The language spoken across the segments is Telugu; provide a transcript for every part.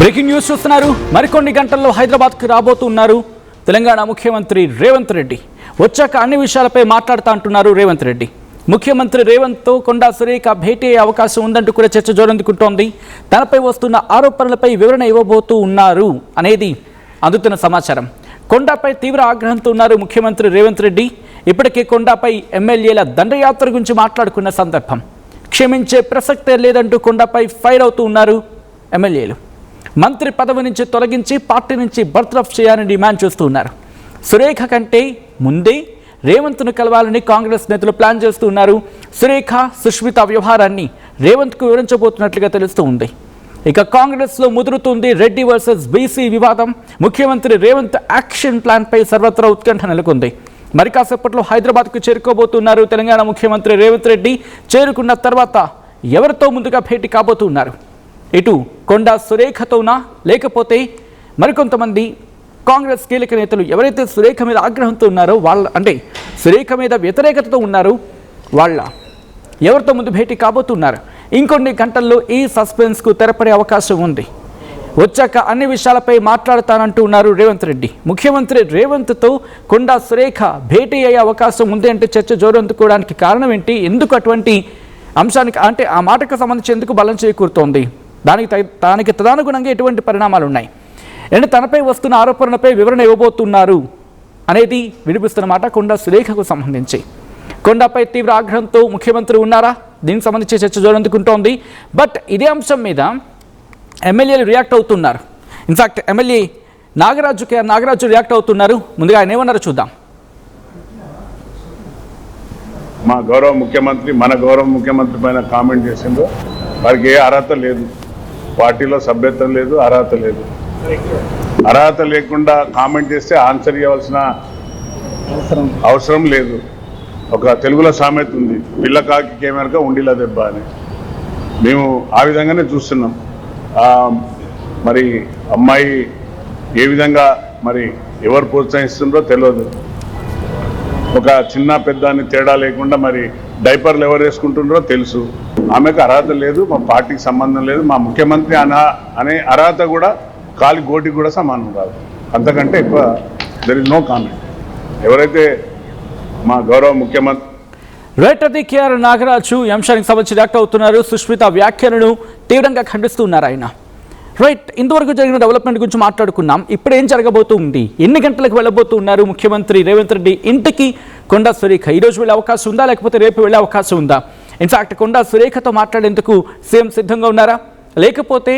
బ్రేకింగ్ న్యూస్ చూస్తున్నారు. మరికొన్ని గంటల్లో హైదరాబాద్కు రాబోతున్నారు తెలంగాణ ముఖ్యమంత్రి రేవంత్ రెడ్డి. వచ్చాక అన్ని విషయాలపై మాట్లాడుతా అంటున్నారు రేవంత్ రెడ్డి. ముఖ్యమంత్రి రేవంత్తో కొండా సురేఖ భేటీ అయ్యే అవకాశం ఉందంటూ కూడా చర్చ జోరందుకుంటోంది. తనపై వస్తున్న ఆరోపణలపై వివరణ ఇవ్వబోతూ ఉన్నారు అనేది అందుతున్న సమాచారం. కొండాపై తీవ్ర ఆగ్రహంతో ఉన్నారు ముఖ్యమంత్రి రేవంత్ రెడ్డి. ఇప్పటికే కొండాపై ఎమ్మెల్యేల దండయాత్ర గురించి మాట్లాడుకున్న సందర్భం. క్షమించే ప్రసక్తే లేదంటూ కొండాపై ఫైర్ అవుతూ ఉన్నారు ఎమ్మెల్యేలు. మంత్రి పదవి నుంచి తొలగించి పార్టీ నుంచి బర్తరఫ్ చేయాలని డిమాండ్ చేస్తూ ఉన్నారు. సురేఖ కంటే ముందే రేవంత్ను కలవాలని కాంగ్రెస్ నేతలు ప్లాన్ చేస్తూ ఉన్నారు. సురేఖ సుష్మిత వ్యవహారాన్ని రేవంత్కు వివరించబోతున్నట్లుగా తెలుస్తూ ఉంది. ఇక కాంగ్రెస్లో ముదురుతుంది రెడ్డి వర్సెస్ బీసీ వివాదం. ముఖ్యమంత్రి రేవంత్ యాక్షన్ ప్లాన్పై సర్వత్రా ఉత్కంఠ నెలకొంది. మరి కాసేపట్లో హైదరాబాద్కు చేరుకోబోతున్నారు తెలంగాణ ముఖ్యమంత్రి రేవంత్ రెడ్డి. చేరుకున్న తర్వాత ఎవరితో ముందుగా భేటీ కాబోతున్నారు? ఇటు కొండా సురేఖతోనా, లేకపోతే మరికొంతమంది కాంగ్రెస్ కీలక నేతలు ఎవరైతే సురేఖ మీద ఆగ్రహంతో ఉన్నారో వాళ్ళ, అంటే సురేఖ మీద వ్యతిరేకతతో ఉన్నారో వాళ్ళ ఎవరితో ముందు భేటీ కాబోతున్నారు? ఇంకొన్ని గంటల్లో ఈ సస్పెన్స్కు తెరపడే అవకాశం ఉంది. వచ్చాక అన్ని విషయాలపై మాట్లాడతానంటూ ఉన్నారు రేవంత్ రెడ్డి. ముఖ్యమంత్రి రేవంత్తో కొండా సురేఖ భేటీ అయ్యే అవకాశం ఉంది అంటే చర్చ జోరందుకోవడానికి కారణం ఏంటి? ఎందుకు అటువంటి అంశానికి, అంటే ఆ మాటకు సంబంధించి ఎందుకు బలం చేకూరుతోంది? దానికి తదనుగుణంగా ఎటువంటి పరిణామాలు ఉన్నాయి? అంటే తనపై వస్తున్న ఆరోపణలపై వివరణ ఇవ్వబోతున్నారు అనేది వినిపిస్తున్న మాట కొండా సురేఖకు సంబంధించి. కొండాపై తీవ్ర ఆగ్రహంతో ముఖ్యమంత్రి ఉన్నారా? దీనికి సంబంధించి చర్చ జోరందుకుంటోంది. బట్ ఇదే అంశం మీద ఎమ్మెల్యేలు రియాక్ట్ అవుతున్నారు. ఇన్ఫాక్ట్ ఎమ్మెల్యే నాగరాజు రియాక్ట్ అవుతున్నారు. ముందుగా ఆయన ఏమన్నారో చూద్దాం. మా గౌరవ ముఖ్యమంత్రి మన గౌరవ ముఖ్యమంత్రి పైన కామెంట్ చేసిందో వారికి ఏ అర్హత లేదు, పార్టీలో సభ్యత్వం లేదు, అర్హత లేదు. అర్హత లేకుండా కామెంట్ చేస్తే ఆన్సర్ ఇవ్వాల్సిన అవసరం లేదు. ఒక తెలుగులో సామెత ఉంది, పిల్లకాకి కేమెరక ఉండిలా దెబ్బ అని. మేము ఆ విధంగానే చూస్తున్నాం. మరి అమ్మాయి ఏ విధంగా మరి ఎవరు ప్రోత్సహిస్తుందో తెలియదు. ఒక చిన్న పెద్ద అని తేడా లేకుండా మరి డైపర్లు ఎవరు వేసుకుంటుండ్రో తెలుసు. ఆమెకు అర్హత లేదు, మా పార్టీకి సంబంధం లేదు. మా ముఖ్యమంత్రి అనే అర్హత కూడా కాలి గోటికి కూడా సమానం కాదు. అంతకంటే ఎక్కువ దెర్ ఇస్ నో కామెంట్. ఎవరైతే మా గౌరవ ముఖ్యమంత్రి రైట్ కేఆర్ నాగరాజు ఈ అంశానికి సంబంధించి రియాక్ట్ అవుతున్నారు. సుష్మిత వ్యాఖ్యలను తీవ్రంగా ఖండిస్తున్నారు ఆయన. రైట్, ఇంతవరకు జరిగిన డెవలప్మెంట్ గురించి మాట్లాడుకున్నాం. ఇప్పుడు ఏం జరగబోతుంది? ఎన్ని గంటలకు వెళ్ళబోతున్నారు ముఖ్యమంత్రి రేవంత్ రెడ్డి ఇంటికి కొండా సురేఖ? ఈరోజు వెళ్ళే అవకాశం ఉందా, లేకపోతే రేపు వెళ్ళే అవకాశం ఉందా? ఇన్ఫాక్ట్ కొండా సురేఖతో మాట్లాడేందుకు సీఎం సిద్ధంగా ఉన్నారా, లేకపోతే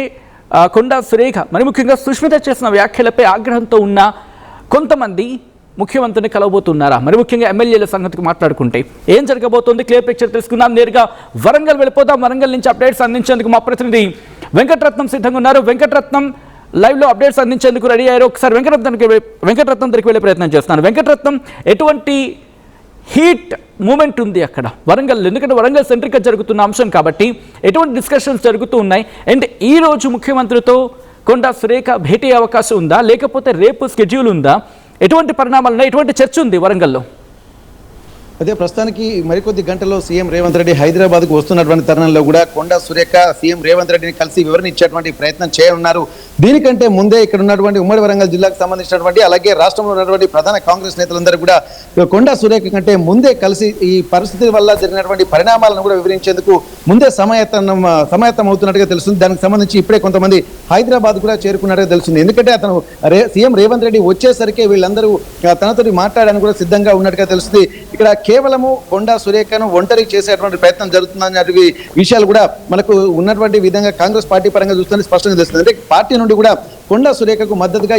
కొండా సురేఖ మరి ముఖ్యంగా సుష్మిత చేసిన వ్యాఖ్యలపై ఆగ్రహంతో ఉన్న కొంతమంది ముఖ్యమంత్రిని కలవబోతున్నారా? మరి ముఖ్యంగా ఎమ్మెల్యేల సంగతికి మాట్లాడుకుంటే ఏం జరగబోతోంది? క్లియర్ పిక్చర్ తెలుసుకుందాం. నేరుగా వరంగల్ వెళ్ళిపోదాం. వరంగల్ నుంచి అప్డేట్స్ అందించేందుకు మా ప్రతినిధి వెంకటరత్నం సిద్ధంగా ఉన్నారు. వెంకటరత్నం లైవ్లో అప్డేట్స్ అందించేందుకు రెడీ అయ్యారు. ఒకసారి వెంకటరత్నం దగ్గరికి వెళ్ళే ప్రయత్నం చేస్తున్నాను. వెంకటరత్నం, ఎటువంటి హీట్ మూమెంట్ ఉంది అక్కడ వరంగల్? ఎందుకంటే వరంగల్ సెంట్రిక్గా జరుగుతున్న అంశం కాబట్టి ఎటువంటి డిస్కషన్స్ జరుగుతూ ఉన్నాయి? అండ్ ఈ రోజు ముఖ్యమంత్రితో కొండా సురేఖ భేటీ అవకాశం ఉందా, లేకపోతే రేపు స్కెడ్యూల్ ఉందా? ఎటువంటి పరిణామాలు ఉన్నాయి? ఎటువంటి చర్చ ఉంది వరంగల్లో? అదే ప్రస్తుతానికి మరికొద్ది గంటల్లో సీఎం రేవంత్ రెడ్డి హైదరాబాద్కు వస్తున్నటువంటి తరుణంలో కూడా కొండా సురేఖ సీఎం రేవంత్ రెడ్డిని కలిసి వివరణ ఇచ్చేటువంటి ప్రయత్నం చేయనున్నారు. దీనికంటే ముందే ఇక్కడ ఉన్నటువంటి ఉమ్మడి వరంగల్ జిల్లాకు సంబంధించినటువంటి, అలాగే రాష్ట్రంలో ఉన్నటువంటి ప్రధాన కాంగ్రెస్ నేతలందరూ కూడా కొండా సురేఖ కంటే ముందే కలిసి ఈ పరిస్థితి వల్ల జరిగినటువంటి పరిణామాలను కూడా వివరించేందుకు ముందే సమాయత్తం అవుతున్నట్టుగా తెలుస్తుంది. దానికి సంబంధించి ఇప్పుడే కొంతమంది హైదరాబాద్ కూడా చేరుకున్నట్టుగా తెలుస్తుంది. ఎందుకంటే అతను సీఎం రేవంత్ రెడ్డి వచ్చేసరికి వీళ్ళందరూ తనతో మాట్లాడడానికి కూడా సిద్ధంగా ఉన్నట్టుగా తెలుస్తుంది. ఇక్కడ కేవలము కొండా సురేఖను ఒంటరి చేసేటువంటి ప్రయత్నం జరుగుతుందనే విషయాలు కూడా మనకు ఉన్నటువంటి విధంగా కాంగ్రెస్ పార్టీ పరంగా చూస్తుంటే స్పష్టంగా తెలుస్తుంది. అంటే పార్టీ నుండి కూడా కొండా సురేఖకు మద్దతుగా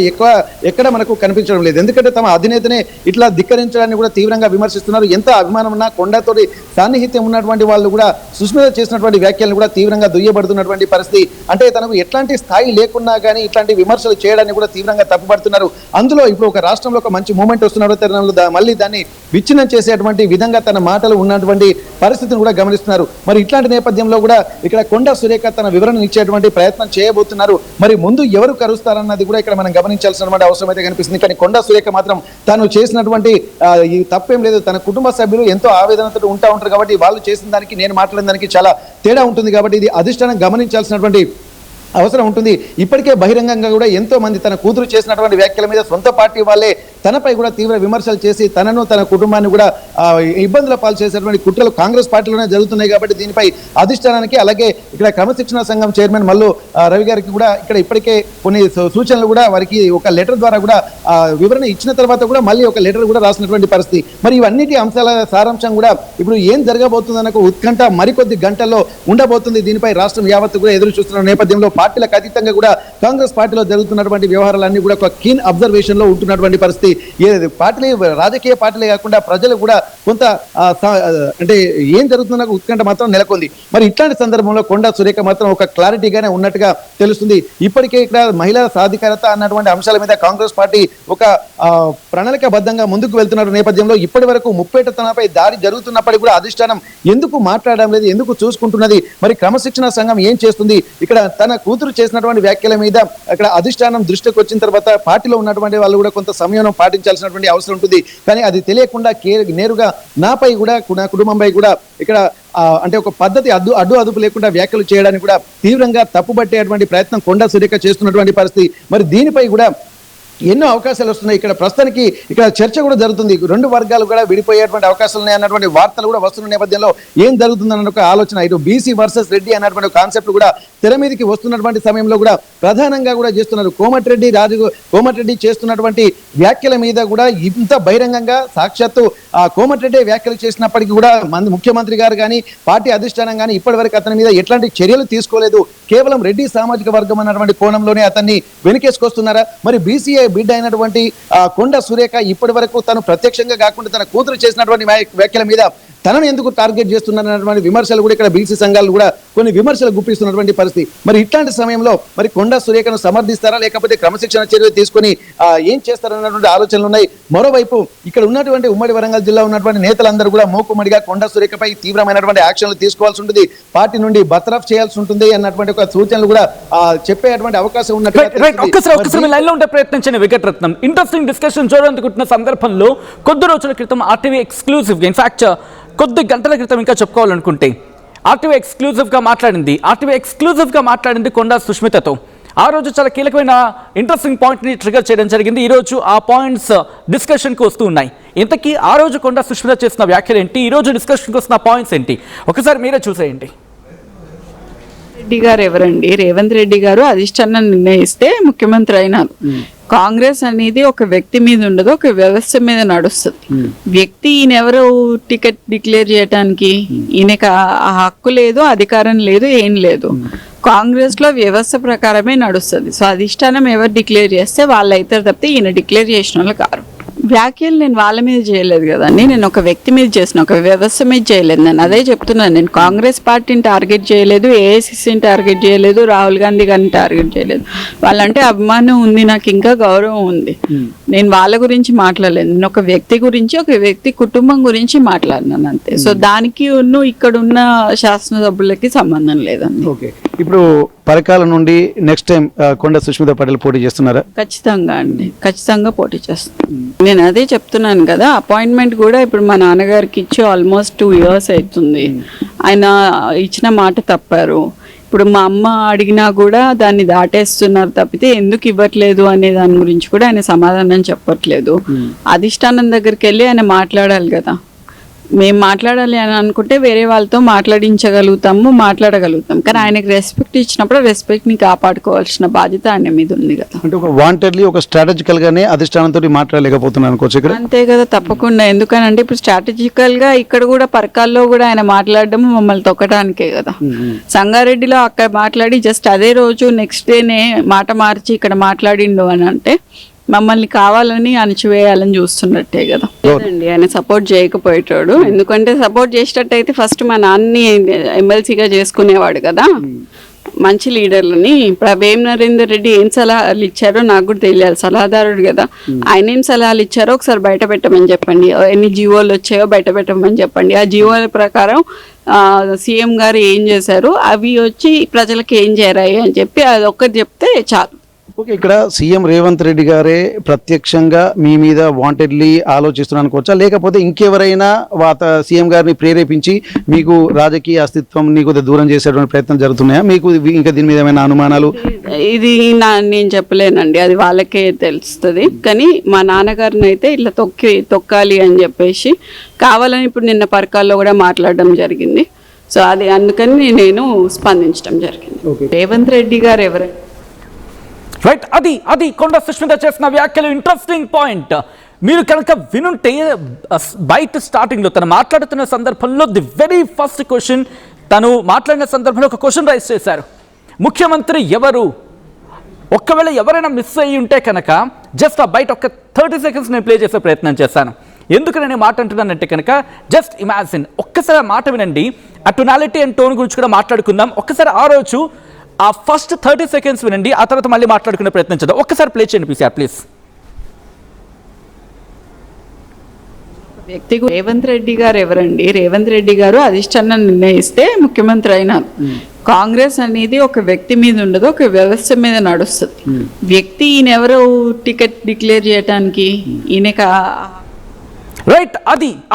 ఎక్కడ మనకు కనిపించడం లేదు. ఎందుకంటే తమ అధినేతనే ఇట్లా ధిక్కరించడాన్ని కూడా తీవ్రంగా విమర్శిస్తున్నారు. ఎంత అభిమానం ఉన్నా కొండాతోటి సాన్నిహిత్యం ఉన్నటువంటి వాళ్ళు కూడా సుష్మిత చేసినటువంటి వ్యాఖ్యలను కూడా తీవ్రంగా దుయ్యబడుతున్నటువంటి పరిస్థితి. అంటే తనకు ఎట్లాంటి స్థాయి లేకున్నా కానీ ఇట్లాంటి విమర్శలు చేయడాన్ని కూడా తీవ్రంగా తప్పుపడుతున్నారు. అందులో ఇప్పుడు ఒక రాష్ట్రంలో ఒక మంచి మూమెంట్ వస్తున్న తరుణంలో మళ్ళీ దాన్ని విచ్ఛిన్నం చేసేటువంటి విధంగా తన మాటలు ఉన్నటువంటి పరిస్థితిని కూడా గమనిస్తున్నారు. మరి ఇట్లాంటి నేపథ్యంలో కూడా ఇక్కడ కొండా సురేఖ తన వివరణ ఇచ్చేటువంటి ప్రయత్నం చేయబోతున్నారు. మరి ముందు ఎవరు కరుస్తారన్నది కూడా ఇక్కడ మనం గమనించాల్సినటువంటి అవసరం అయితే కనిపిస్తుంది. కానీ కొండా సురేఖ మాత్రం తాను చేసినటువంటి ఈ తప్పేం లేదు, తన కుటుంబ సభ్యులు ఎంతో ఆవేదనతో ఉంటారు కాబట్టి వాళ్ళు చేసిన దానికి నేను మాట్లాడిన దానికి చాలా తేడా ఉంటుంది. కాబట్టి ఇది అధిష్టానం గమనించాల్సినటువంటి అవసరం ఉంటుంది. ఇప్పటికే బహిరంగంగా కూడా ఎంతో మంది తన కూతురు చేసినటువంటి వ్యాఖ్యల మీద సొంత పార్టీ వాళ్ళే తనపై కూడా తీవ్ర విమర్శలు చేసి తనను తన కుటుంబాన్ని కూడా ఇబ్బందుల పాలు చేసేటువంటి కుట్రలు కాంగ్రెస్ పార్టీలోనే జరుగుతున్నాయి. కాబట్టి దీనిపై అధిష్టానానికి అలాగే ఇక్కడ క్రమశిక్షణ సంఘం చైర్మన్ మల్లు రవి గారికి కూడా ఇక్కడ ఇప్పటికే కొన్ని సూచనలు కూడా వారికి ఒక లెటర్ ద్వారా కూడా వివరణ ఇచ్చిన తర్వాత కూడా మళ్ళీ ఒక లెటర్ కూడా రాసినటువంటి పరిస్థితి. మరి ఇవన్నిటి అంశాల సారాంశం కూడా ఇప్పుడు ఏం జరగబోతుందన్న ఉత్కంఠ మరికొద్ది గంటల్లో ఉండబోతుంది. దీనిపై రాష్ట్రం యావత్తు కూడా ఎదురు చూస్తున్న నేపథ్యంలో పార్టీలకు అతీతంగా కూడా కాంగ్రెస్ పార్టీలో జరుగుతున్నటువంటి వ్యవహారాలన్నీ కూడా ఒక కీన్ అబ్జర్వేషన్ లో ఉంటున్నటువంటి పరిస్థితి. పార్టీలు రాజకీయ పార్టీలే కాకుండా ప్రజలు కూడా కొంత అంటే ఏం జరుగుతున్న ఉత్కంఠ మాత్రం నెలకొంది. మరి ఇట్లాంటి సందర్భంలో కొండా సురేఖ మాత్రం ఒక క్లారిటీగానే ఉన్నట్టుగా తెలుస్తుంది. ఇప్పటికే ఇక్కడ మహిళా సాధికారత అన్నటువంటి అంశాల మీద కాంగ్రెస్ పార్టీ ఒక ప్రణాళికాబద్ధంగా ముందుకు వెళ్తున్న నేపథ్యంలో ఇప్పటి వరకు ముప్పేట తనపై దాడి జరుగుతున్నప్పటికీ కూడా అధిష్టానం ఎందుకు మాట్లాడడం లేదు, ఎందుకు చూసుకుంటున్నది, మరి క్రమశిక్షణ సంఘం ఏం చేస్తుంది? ఇక్కడ తన కూతురు చేసినటువంటి వ్యాఖ్యల మీద అక్కడ అధిష్టానం దృష్టికి వచ్చిన తర్వాత పార్టీలో ఉన్నటువంటి వాళ్ళు కూడా కొంత సమయం పాటించాల్సినటువంటి అవసరం ఉంటుంది. కానీ అది తెలియకుండా నేరుగా నాపై కూడా నా కుటుంబంపై కూడా ఇక్కడ అంటే ఒక పద్ధతి అడ్డు అదుపు లేకుండా వ్యాఖ్యలు చేయడానికి కూడా తీవ్రంగా తప్పుపట్టేటువంటి ప్రయత్నం కొండా సురేఖ చేస్తున్నటువంటి పరిస్థితి. మరి దీనిపై కూడా ఎన్నో అవకాశాలు వస్తున్నాయి. ఇక్కడ ప్రస్తుతానికి ఇక్కడ చర్చ కూడా జరుగుతుంది. రెండు వర్గాలు కూడా విడిపోయేటువంటి అవకాశాలు ఉన్నాయి అన్నటువంటి వార్తలు కూడా వస్తున్న నేపథ్యంలో ఏం జరుగుతుందన్న ఒక ఆలోచన, ఇటు బీసీ వర్సెస్ రెడ్డి అన్నటువంటి కాన్సెప్ట్ కూడా తెర మీదకి వస్తున్నటువంటి సమయంలో కూడా ప్రధానంగా కూడా చేస్తున్నారు. కోమటిరెడ్డి చేస్తున్నటువంటి వ్యాఖ్యల మీద కూడా ఇంత బహిరంగంగా సాక్షాత్తు కోమటిరెడ్డి వ్యాఖ్యలు చేసినప్పటికీ కూడా ముఖ్యమంత్రి గారు కానీ పార్టీ అధిష్టానం కానీ ఇప్పటివరకు అతని మీద ఎట్లాంటి చర్యలు తీసుకోలేదు. కేవలం రెడ్డి సామాజిక వర్గం అన్నటువంటి కోణంలోనే అతన్ని వెనుకేసుకొస్తున్నారా? మరి బీసీఐ బిడ్డ అయినటువంటి కొండా సురేఖ ఇప్పటి వరకు తను ప్రత్యక్షంగా కాకుండా తన కూతురు చేసినటువంటి వ్యాఖ్యల మీద తనను ఎందుకు టార్గెట్ చేస్తున్నారన్నటువంటి విమర్శలు కూడా ఇక్కడ బీసీ సంఘాలు కూడా కొన్ని విమర్శలు గుప్పిస్తున్నటువంటి పరిస్థితి. మరి ఇట్లాంటి సమయంలో మరి కొండా సురేఖను సమర్థిస్తారా లేకపోతే క్రమశిక్షణ చర్యలు తీసుకొని ఏం చేస్తారన్నటువంటి ఆలోచనలు ఉన్నాయి. మరోవైపు ఇక్కడ ఉన్నటువంటి ఉమ్మడి వరంగల్ జిల్లా ఉన్నటువంటి నేతలందరూ కూడా మూకుమ్మడిగా కొండా సురేఖపై తీవ్రమైనటువంటి యాక్షన్లు తీసుకోవాల్సి ఉంటుంది, పార్టీ నుండి బర్తరఫ్ చేయాల్సి ఉంటుంది అన్నటువంటి ఒక సూచనలు కూడా చెప్పేటువంటి అవకాశం ఉన్నట్టు ప్రయత్నించిన వికటరత్నం. ఇంట్రెస్టింగ్ డిస్కషన్ చూడాలనుకుంటున్న సందర్భంలో కొద్ది రోజుల క్రితం ఆర్టీవీ ఎక్స్క్లూజివ్ ఇన్ఫాక్ట్ కొద్ది గంటల క్రితం ఇంకా చెప్పుకోవాలనుకుంటే ఆర్టీవీ ఎక్స్క్లూజివ్గా మాట్లాడింది కొండా సుష్మితతో. ఆ రోజు చాలా కీలకమైన ఇంట్రెస్టింగ్ పాయింట్ని ట్రిగర్ చేయడం జరిగింది. ఈరోజు ఆ పాయింట్స్ డిస్కషన్కి వస్తూ ఉన్నాయి. ఇంతకీ ఆ రోజు కొండా సుష్మిత చేసిన వ్యాఖ్యలు ఏంటి, ఈరోజు డిస్కషన్కి వస్తున్న పాయింట్స్ ఏంటి, ఒకసారి మీరే చూసేయండి. రెడ్డి గారు ఎవరండి? రేవంత్ రెడ్డి గారు అధిష్టానం నిర్ణయిస్తే ముఖ్యమంత్రి అయినారు. కాంగ్రెస్ అనేది ఒక వ్యక్తి మీద ఉండదు, ఒక వ్యవస్థ మీద నడుస్తుంది. వ్యక్తి ఈయన ఎవరు టికెట్ డిక్లేర్ చేయడానికి? ఈయనకి ఆ హక్కు లేదు, అధికారం లేదు, ఏం లేదు. కాంగ్రెస్ లో వ్యవస్థ ప్రకారమే నడుస్తుంది. సో అధిష్టానం ఎవరు డిక్లేర్ చేస్తే వాళ్ళు అవుతారు తప్పితే ఈయన డిక్లేర్ చేసిన వాళ్ళు కారు. వ్యాఖ్యలు నేను వాళ్ళ మీద చేయలేదు కదండి, నేను ఒక వ్యక్తి మీద చేసిన, ఒక వ్యవస్థ మీద చేయలేదు. నేను అదే చెప్తున్నాను, నేను కాంగ్రెస్ పార్టీని టార్గెట్ చేయలేదు, ఏఐసిసిని టార్గెట్ చేయలేదు, రాహుల్ గాంధీ గారిని టార్గెట్ చేయలేదు. వాళ్ళంటే అభిమానం ఉంది, నాకు ఇంకా గౌరవం ఉంది. నేను వాళ్ళ గురించి మాట్లాడలేదు, నేను ఒక వ్యక్తి గురించి, ఒక వ్యక్తి కుటుంబం గురించి మాట్లాడినాను అంతే. సో దానికి ఇక్కడ ఉన్న శాసనసభ్యులకి సంబంధం లేదండి. ఓకే, ఇప్పుడు పరకాల నుండి నెక్స్ట్ టైం కొండా సుష్మిత పటేల్ పోటీ చేస్తున్నారా? ఖచ్చితంగా అండి, ఖచ్చితంగా పోటీ చేస్తాను. నేను అదే చెప్తున్నాను కదా, అపాయింట్మెంట్ కూడా ఇప్పుడు మా నాన్నగారికి ఇచ్చి ఆల్మోస్ట్ 2 years అవుతుంది. ఆయన ఇచ్చిన మాట తప్పారు. ఇప్పుడు మా అమ్మ అడిగినా కూడా దాన్ని దాటేస్తున్నారు తప్పితే ఎందుకు ఇవ్వట్లేదు అనే దాని గురించి కూడా ఆయన సమాధానం చెప్పట్లేదు. అధిష్టానం దగ్గరికి వెళ్ళి ఆయన మాట్లాడాలి కదా. మేము మాట్లాడాలి అని అనుకుంటే వేరే వాళ్ళతో మాట్లాడగలుగుతాం, కానీ ఆయనకి రెస్పెక్ట్ ఇచ్చినప్పుడు రెస్పెక్ట్ని కాపాడుకోవాల్సిన బాధ్యత ఆయన మీద ఉంది కదా. అంటే ఒక వాంటెడ్లీ ఒక స్ట్రాటజికల్ గానే అధిష్టానంతో మాట్లాడలేకపోతున్నాను అనుకోవచ్చు ఇక్కడ. అంతే కదా, తప్పకుండా. ఎందుకనంటే ఇప్పుడు స్ట్రాటజికల్ గా ఇక్కడ కూడా పరకాల్లో కూడా ఆయన మాట్లాడడం మమ్మల్ని తొక్కడానికే కదా. సంగారెడ్డిలో అక్కడ మాట్లాడి జస్ట్ అదే రోజు నెక్స్ట్ డేనే మాట మార్చి ఇక్కడ మాట్లాడిండు అని అంటే మమ్మల్ని కావాలని అణచివేయాలని చూస్తున్నట్టే కదా. లేదండి, ఆయన సపోర్ట్ చేయకపోయేటాడు. ఎందుకంటే సపోర్ట్ చేసేటట్టయితే ఫస్ట్ మా నాన్నని ఎమ్మెల్సీగా చేసుకునేవాడు కదా. మంచి లీడర్లని ఇప్పుడు వేం నరేందర్ రెడ్డి ఏం సలహాలు ఇచ్చారో నాకు కూడా తెలియాలి, సలహాదారుడు కదా. ఆయన ఏం సలహాలు ఇచ్చారో ఒకసారి బయట పెట్టమని చెప్పండి. ఎన్ని జీవోలు వచ్చాయో బయట పెట్టమని చెప్పండి. ఆ జీవోల ప్రకారం సీఎం గారు ఏం చేశారు, అవి వచ్చి ప్రజలకు ఏం చేరాయి అని చెప్పి అది ఒక్కటి చెప్తే చాలు. ఓకే, ఇక్కడ సీఎం రేవంత్ రెడ్డి గారే ప్రత్యక్షంగా మీ మీద వాంటెడ్లీ ఆలోచిస్తున్నాను అనుకోవచ్చా, లేకపోతే ఇంకెవరైనా సీఎం గారిని ప్రేరేపించి మీకు రాజకీయ అస్తిత్వం నీకు దూరం చేసేటువంటి ప్రయత్నం జరుగుతున్నాయా? మీకు ఇంకా దీని మీద ఏమైనా అనుమానాలు? ఇది నేను చెప్పలేనండి, అది వాళ్ళకే తెలుస్తుంది. కానీ మా నాన్నగారిని అయితే ఇట్లా తొక్కాలి అని చెప్పేసి కావాలని ఇప్పుడు నిన్న పరకాల్లో కూడా మాట్లాడడం జరిగింది. సో అది అందుకని నేను స్పందించడం జరిగింది. రేవంత్ రెడ్డి గారు ఎవరైనా రైట్, అది కొండ సుష్మిత చేసిన వ్యాఖ్యలు ఇంట్రెస్టింగ్ పాయింట్. మీరు కనుక వినుంటే బయట స్టార్టింగ్లో తను మాట్లాడుతున్న సందర్భంలో ది వెరీ ఫస్ట్ క్వశ్చన్ తను మాట్లాడిన సందర్భంలో ఒక క్వశ్చన్ రైజ్ చేశారు, ముఖ్యమంత్రి ఎవరు? ఒక్కవేళ ఎవరైనా మిస్ అయ్యి ఉంటే కనుక జస్ట్ ఆ బయట ఒక 30 seconds నేను ప్లే చేసే ప్రయత్నం చేశాను. ఎందుకు నేను మాట అంటున్నానంటే కనుక జస్ట్ ఇమాజిన్, ఒక్కసారి మాట వినండి. ఆ టొనాలిటీ అండ్ టోన్ గురించి కూడా మాట్లాడుకుందాం. ఒక్కసారి ఆ రోజు ఆ ఫస్ట్ 30 seconds వినండి, ఆ తర్వాత మళ్ళీ మాట్లాడుకునే ప్రయత్నం చేద్దాం. ఒక్కసారి ప్లే చేయండి ప్లీజ్. వ్యక్తి రేవంత్ రెడ్డి గారు ఎవరండి? రేవంత్ రెడ్డి గారు అధిష్టానం నిర్ణయిస్తే ముఖ్యమంత్రి అయినారు. కాంగ్రెస్ అనేది ఒక వ్యక్తి మీద ఉండదు, ఒక వ్యవస్థ మీద నడుస్తుంది. వ్యక్తి ఈయన ఎవరు టికెట్ డిక్లేర్ చేయడానికి? ఈయనక రైట్,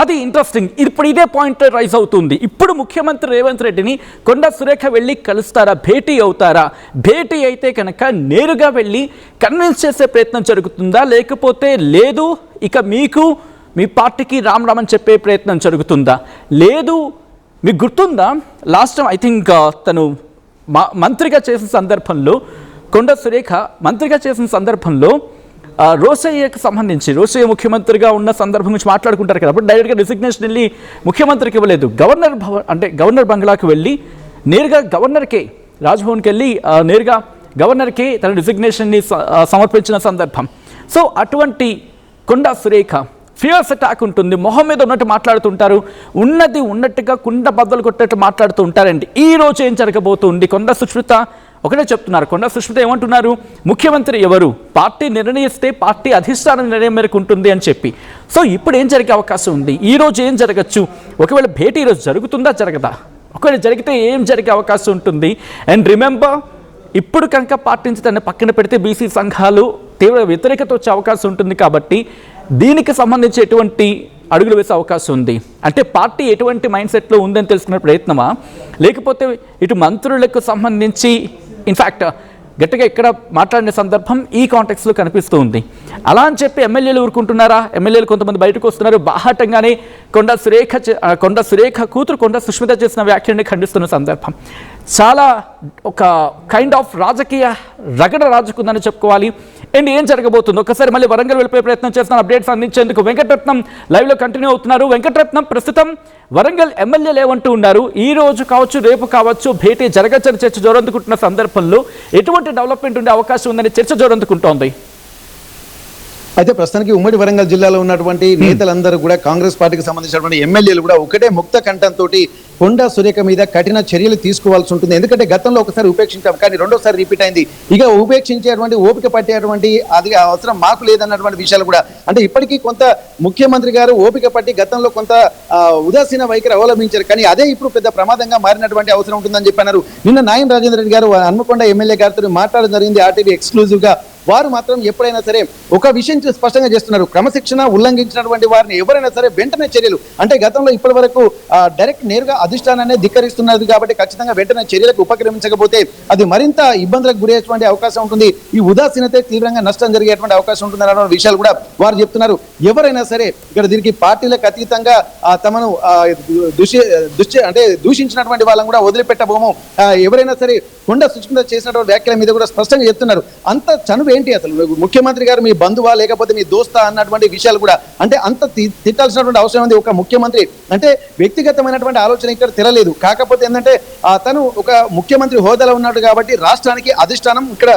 అది ఇంట్రెస్టింగ్. ఇప్పుడు ఇదే పాయింట్ రైజ్ అవుతుంది. ఇప్పుడు ముఖ్యమంత్రి రేవంత్ రెడ్డిని కొండా సురేఖ వెళ్ళి కలుస్తారా, భేటీ అవుతారా? భేటీ అయితే కనుక నేరుగా వెళ్ళి కన్విన్స్ చేసే ప్రయత్నం జరుగుతుందా, లేకపోతే లేదు ఇక మీకు మీ పార్టీకి రామ్ అని చెప్పే ప్రయత్నం జరుగుతుందా? లేదు, మీకు గుర్తుందా లాస్ట్ టైం ఐ థింక్ తను మంత్రిగా చేసిన సందర్భంలో, కొండా సురేఖ మంత్రిగా చేసిన సందర్భంలో రోసయ్యకు సంబంధించి, రోసయ్య ముఖ్యమంత్రిగా ఉన్న సందర్భం గురించి మాట్లాడుకుంటారు కదా, అప్పుడు డైరెక్ట్గా రిసిగ్నేషన్ వెళ్ళి ముఖ్యమంత్రికి ఇవ్వలేదు, గవర్నర్ బంగ్లాకు వెళ్ళి నేరుగా గవర్నర్కే, రాజ్భవన్కి వెళ్ళి నేరుగా గవర్నర్కే తన రిసిగ్నేషన్ని సమర్పించిన సందర్భం. సో అటువంటి కొండా సురేఖ ఫియర్స్ అటాక్ ఉంటుంది, మొహం మీద ఉన్నట్టు మాట్లాడుతుంటారు, ఉన్నది ఉన్నట్టుగా కుండ బద్దలు కొట్టేట్టు మాట్లాడుతూ ఉంటారండి. ఈ రోజు ఏం జరగబోతుంది? కొండా సుష్మిత ఒకటే చెప్తున్నారు. కొండా సుష్మిత ఏమంటున్నారు? ముఖ్యమంత్రి ఎవరు? పార్టీ నిర్ణయిస్తే పార్టీ అధిష్టానం నిర్ణయం మేరకు ఉంటుంది అని చెప్పి. సో ఇప్పుడు ఏం జరిగే అవకాశం ఉంది? ఈ రోజు ఏం జరగచ్చు? ఒకవేళ భేటీ ఈరోజు జరుగుతుందా, జరగదా? ఒకవేళ జరిగితే ఏం జరిగే అవకాశం ఉంటుంది? అండ్ రిమెంబర్, ఇప్పుడు కనుక పార్టీ నుంచి తన పక్కన పెడితే బీసీ సంఘాలు తీవ్ర వ్యతిరేకత వచ్చే అవకాశం ఉంటుంది. కాబట్టి దీనికి సంబంధించి ఎటువంటి అడుగులు వేసే అవకాశం ఉంది? అంటే పార్టీ ఎటువంటి మైండ్ సెట్లో ఉందని తెలుసుకునే ప్రయత్నమా, లేకపోతే ఇటు మంత్రులకు సంబంధించి ఇన్ఫ్యాక్ట్ గట్టిగా ఇక్కడ మాట్లాడిన సందర్భం ఈ కాంటెక్స్లో కనిపిస్తూ ఉంది. అలా అని చెప్పి ఎమ్మెల్యేలు ఊరుకుంటున్నారా? ఎమ్మెల్యేలు కొంతమంది బయటకు వస్తున్నారు, బాహాటంగానే కొండా సురేఖ కూతురు కొండా సుష్మిత చేసిన వ్యాఖ్యల్ని ఖండిస్తున్న సందర్భం. చాలా ఒక కైండ్ ఆఫ్ రాజకీయ రగడ రాజుకుందని చెప్పుకోవాలి. అండ్ ఏం జరగబోతుంది? ఒకసారి మళ్ళీ వరంగల్ వెళ్ళిపోయే ప్రయత్నం చేస్తున్న అప్డేట్స్ అందించేందుకు వెంకటరత్నం లైవ్లో కంటిన్యూ అవుతున్నారు. వెంకటరత్నం, ప్రస్తుతం వరంగల్ ఎమ్మెల్యేలు ఏమంటూ ఉన్నారు? ఈ రోజు కావచ్చు, రేపు కావచ్చు, భేటీ జరగచ్చని చర్చ జోరందుకుంటున్న సందర్భంలో ఎటువంటి డెవలప్మెంట్ ఉండే అవకాశం ఉందని చర్చ జోరందుకుంటోంది. అయితే ప్రస్తుతానికి ఉమ్మడి వరంగల్ జిల్లాలో ఉన్నటువంటి నేతలందరూ కూడా కాంగ్రెస్ పార్టీకి సంబంధించినటువంటి ఎమ్మెల్యేలు కూడా ఒకటే ముక్త కంఠంతో కొండా సురేఖ మీద కఠిన చర్యలు తీసుకోవాల్సి ఉంటుంది. ఎందుకంటే గతంలో ఒకసారి ఉపేక్షించాం, కానీ రెండోసారి రిపీట్ అయింది. ఇక ఉపేక్షించేటువంటి ఓపిక పట్టేటువంటి అది అవసరం మాకు లేదన్నటువంటి విషయాలు కూడా, అంటే ఇప్పటికీ కొంత ముఖ్యమంత్రి గారు ఓపిక పట్టి గతంలో కొంత ఉదాసీన వైఖరి అవలంబించారు, కానీ అదే ఇప్పుడు పెద్ద ప్రమాదంగా మారినటువంటి అవసరం ఉంటుందని చెప్పన్నారు. నిన్న నాయన రాజేంద్ర రెడ్డి గారు హన్మకొండ ఎమ్మెల్యే గారితో మాట్లాడడం జరిగింది ఆర్టీవీ ఎక్స్క్లూజివ్ గా. వారు మాత్రం ఎప్పుడైనా సరే ఒక విషయం స్పష్టంగా చేస్తున్నారు, క్రమశిక్షణ ఉల్లంఘించినటువంటి వారిని ఎవరైనా సరే వెంటనే చర్యలు, అంటే గతంలో ఇప్పటి వరకు డైరెక్ట్ నేరుగా అధిష్టానాన్ని ధిక్కరిస్తున్నది కాబట్టి ఖచ్చితంగా వెంటనే చర్యలకు ఉపక్రమించకపోతే అది మరింత ఇబ్బందులకు గురయ్యేటువంటి అవకాశం ఉంటుంది. ఈ ఉదాసీనతే తీవ్రంగా నష్టం జరిగేటువంటి అవకాశం ఉంటుంది అన్న విషయాలు కూడా వారు చెప్తున్నారు. ఎవరైనా సరే ఇక్కడ దీనికి పార్టీలకు అతీతంగా తమను దూషించినటువంటి వాళ్ళని కూడా వదిలిపెట్టబోము. ఎవరైనా సరే కొండా సుష్మిత చేసినటువంటి వ్యాఖ్యల మీద కూడా స్పష్టంగా చెప్తున్నారు. అంత చనువు ఏంటి అసలు? ముఖ్యమంత్రి గారు మీ బంధువా లేకపోతే మీ దోస్తా అన్నటువంటి విషయాలు కూడా, అంటే అంత తిట్టాల్సినటువంటి అవసరం ఉంది. ఒక ముఖ్యమంత్రి అంటే వ్యక్తిగతమైనటువంటి ఆలోచన ఇక్కడ తెరలేదు. కాకపోతే ఏంటంటే తను ఒక ముఖ్యమంత్రి హోదాలో ఉన్నాడు కాబట్టి రాష్ట్రానికి అధిష్టానం ఇక్కడ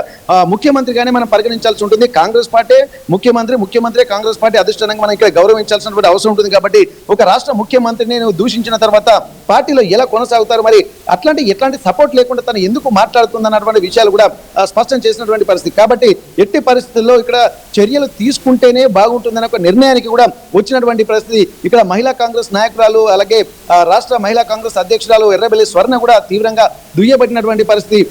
ముఖ్యమంత్రిగానే మనం పరిగణించాల్సి ఉంటుంది. కాంగ్రెస్ పార్టీ ముఖ్యమంత్రి కాంగ్రెస్ పార్టీ అధిష్టానంగా మనం ఇక్కడ గౌరవించాల్సినటువంటి అవసరం ఉంటుంది. కాబట్టి ఒక రాష్ట్ర ముఖ్యమంత్రిని దూషించిన తర్వాత పార్టీలో ఎలా కొనసాగుతారు? మరి ఎట్లాంటి సపోర్ట్ లేకుండా తను ఎందుకు మాట్లాడుతుంది అన్నటువంటి విషయాలు కూడా స్పష్టం చేసినటువంటి పరిస్థితి. కాబట్టి ఎట్టి పరిస్థితుల్లో ఇక్కడ చర్యలు తీసుకుంటేనే బాగుంటుందనే ఒక నిర్ణయానికి కూడా వచ్చినటువంటి పరిస్థితి. ఇక్కడ మహిళా కాంగ్రెస్ నాయకురాలు, అలాగే రాష్ట్ర మహిళా కాంగ్రెస్ అధ్యక్షురాలు ఎర్రబెల్లి స్వర్ణ కూడా తీవ్రంగా దుయ్యబడినటువంటి పరిస్థితి.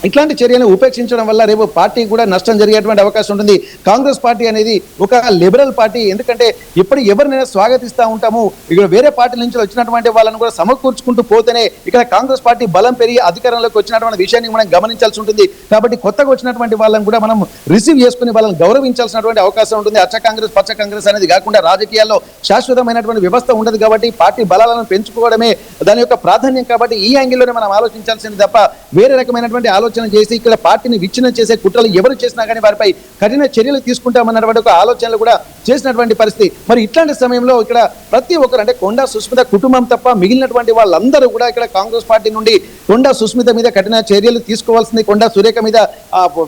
ఇట్లాంటి చర్యలను ఉపేక్షించడం వల్ల రేపు పార్టీ కూడా నష్టం జరిగేటువంటి అవకాశం ఉంటుంది. కాంగ్రెస్ పార్టీ అనేది ఒక లిబరల్ పార్టీ. ఎందుకంటే ఇప్పుడు ఎవరినైనా స్వాగతిస్తూ ఉంటాము, ఇక్కడ వేరే పార్టీ నుంచి వచ్చినటువంటి వాళ్ళని కూడా సమకూర్చుకుంటూ పోతేనే ఇక్కడ కాంగ్రెస్ పార్టీ బలం పెరిగి అధికారంలోకి వచ్చినటువంటి విషయాన్ని మనం గమనించాల్సి ఉంటుంది. కాబట్టి కొత్తగా వచ్చినటువంటి వాళ్ళని కూడా మనం రిసీవ్ చేసుకుని వాళ్ళని గౌరవించాల్సినటువంటి అవకాశం ఉంటుంది. అచ్చ కాంగ్రెస్ పచ్చ కాంగ్రెస్ అనేది కాకుండా రాజకీయాల్లో శాశ్వతమైనటువంటి వ్యవస్థ ఉండదు కాబట్టి పార్టీ బలాలను పెంచుకోవడమే దాని యొక్క ప్రాధాన్యం. కాబట్టి ఈ యాంగిల్లోనే మనం ఆలోచించాల్సింది తప్ప వేరే రకమైనటువంటి ఆలోచన చేసి ఇక్కడ పార్టీని విచ్ఛిన్నం చేసే కుట్రలు ఎవరు చేసినా కానీ వారిపై కఠిన చర్యలు తీసుకుంటామన్నటువంటి ఒక ఆలోచనలు కూడా చేసినటువంటి పరిస్థితి. మరి ఇట్లాంటి సమయంలో ఇక్కడ ప్రతి ఒక్కరు అంటే కొండా సుస్మిత కుటుంబం తప్ప మిగిలినటువంటి వాళ్ళందరూ కూడా ఇక్కడ కాంగ్రెస్ పార్టీ నుండి కొండా సుస్మిత మీద కఠిన చర్యలు తీసుకోవాల్సింది, కొండా సురేఖ మీద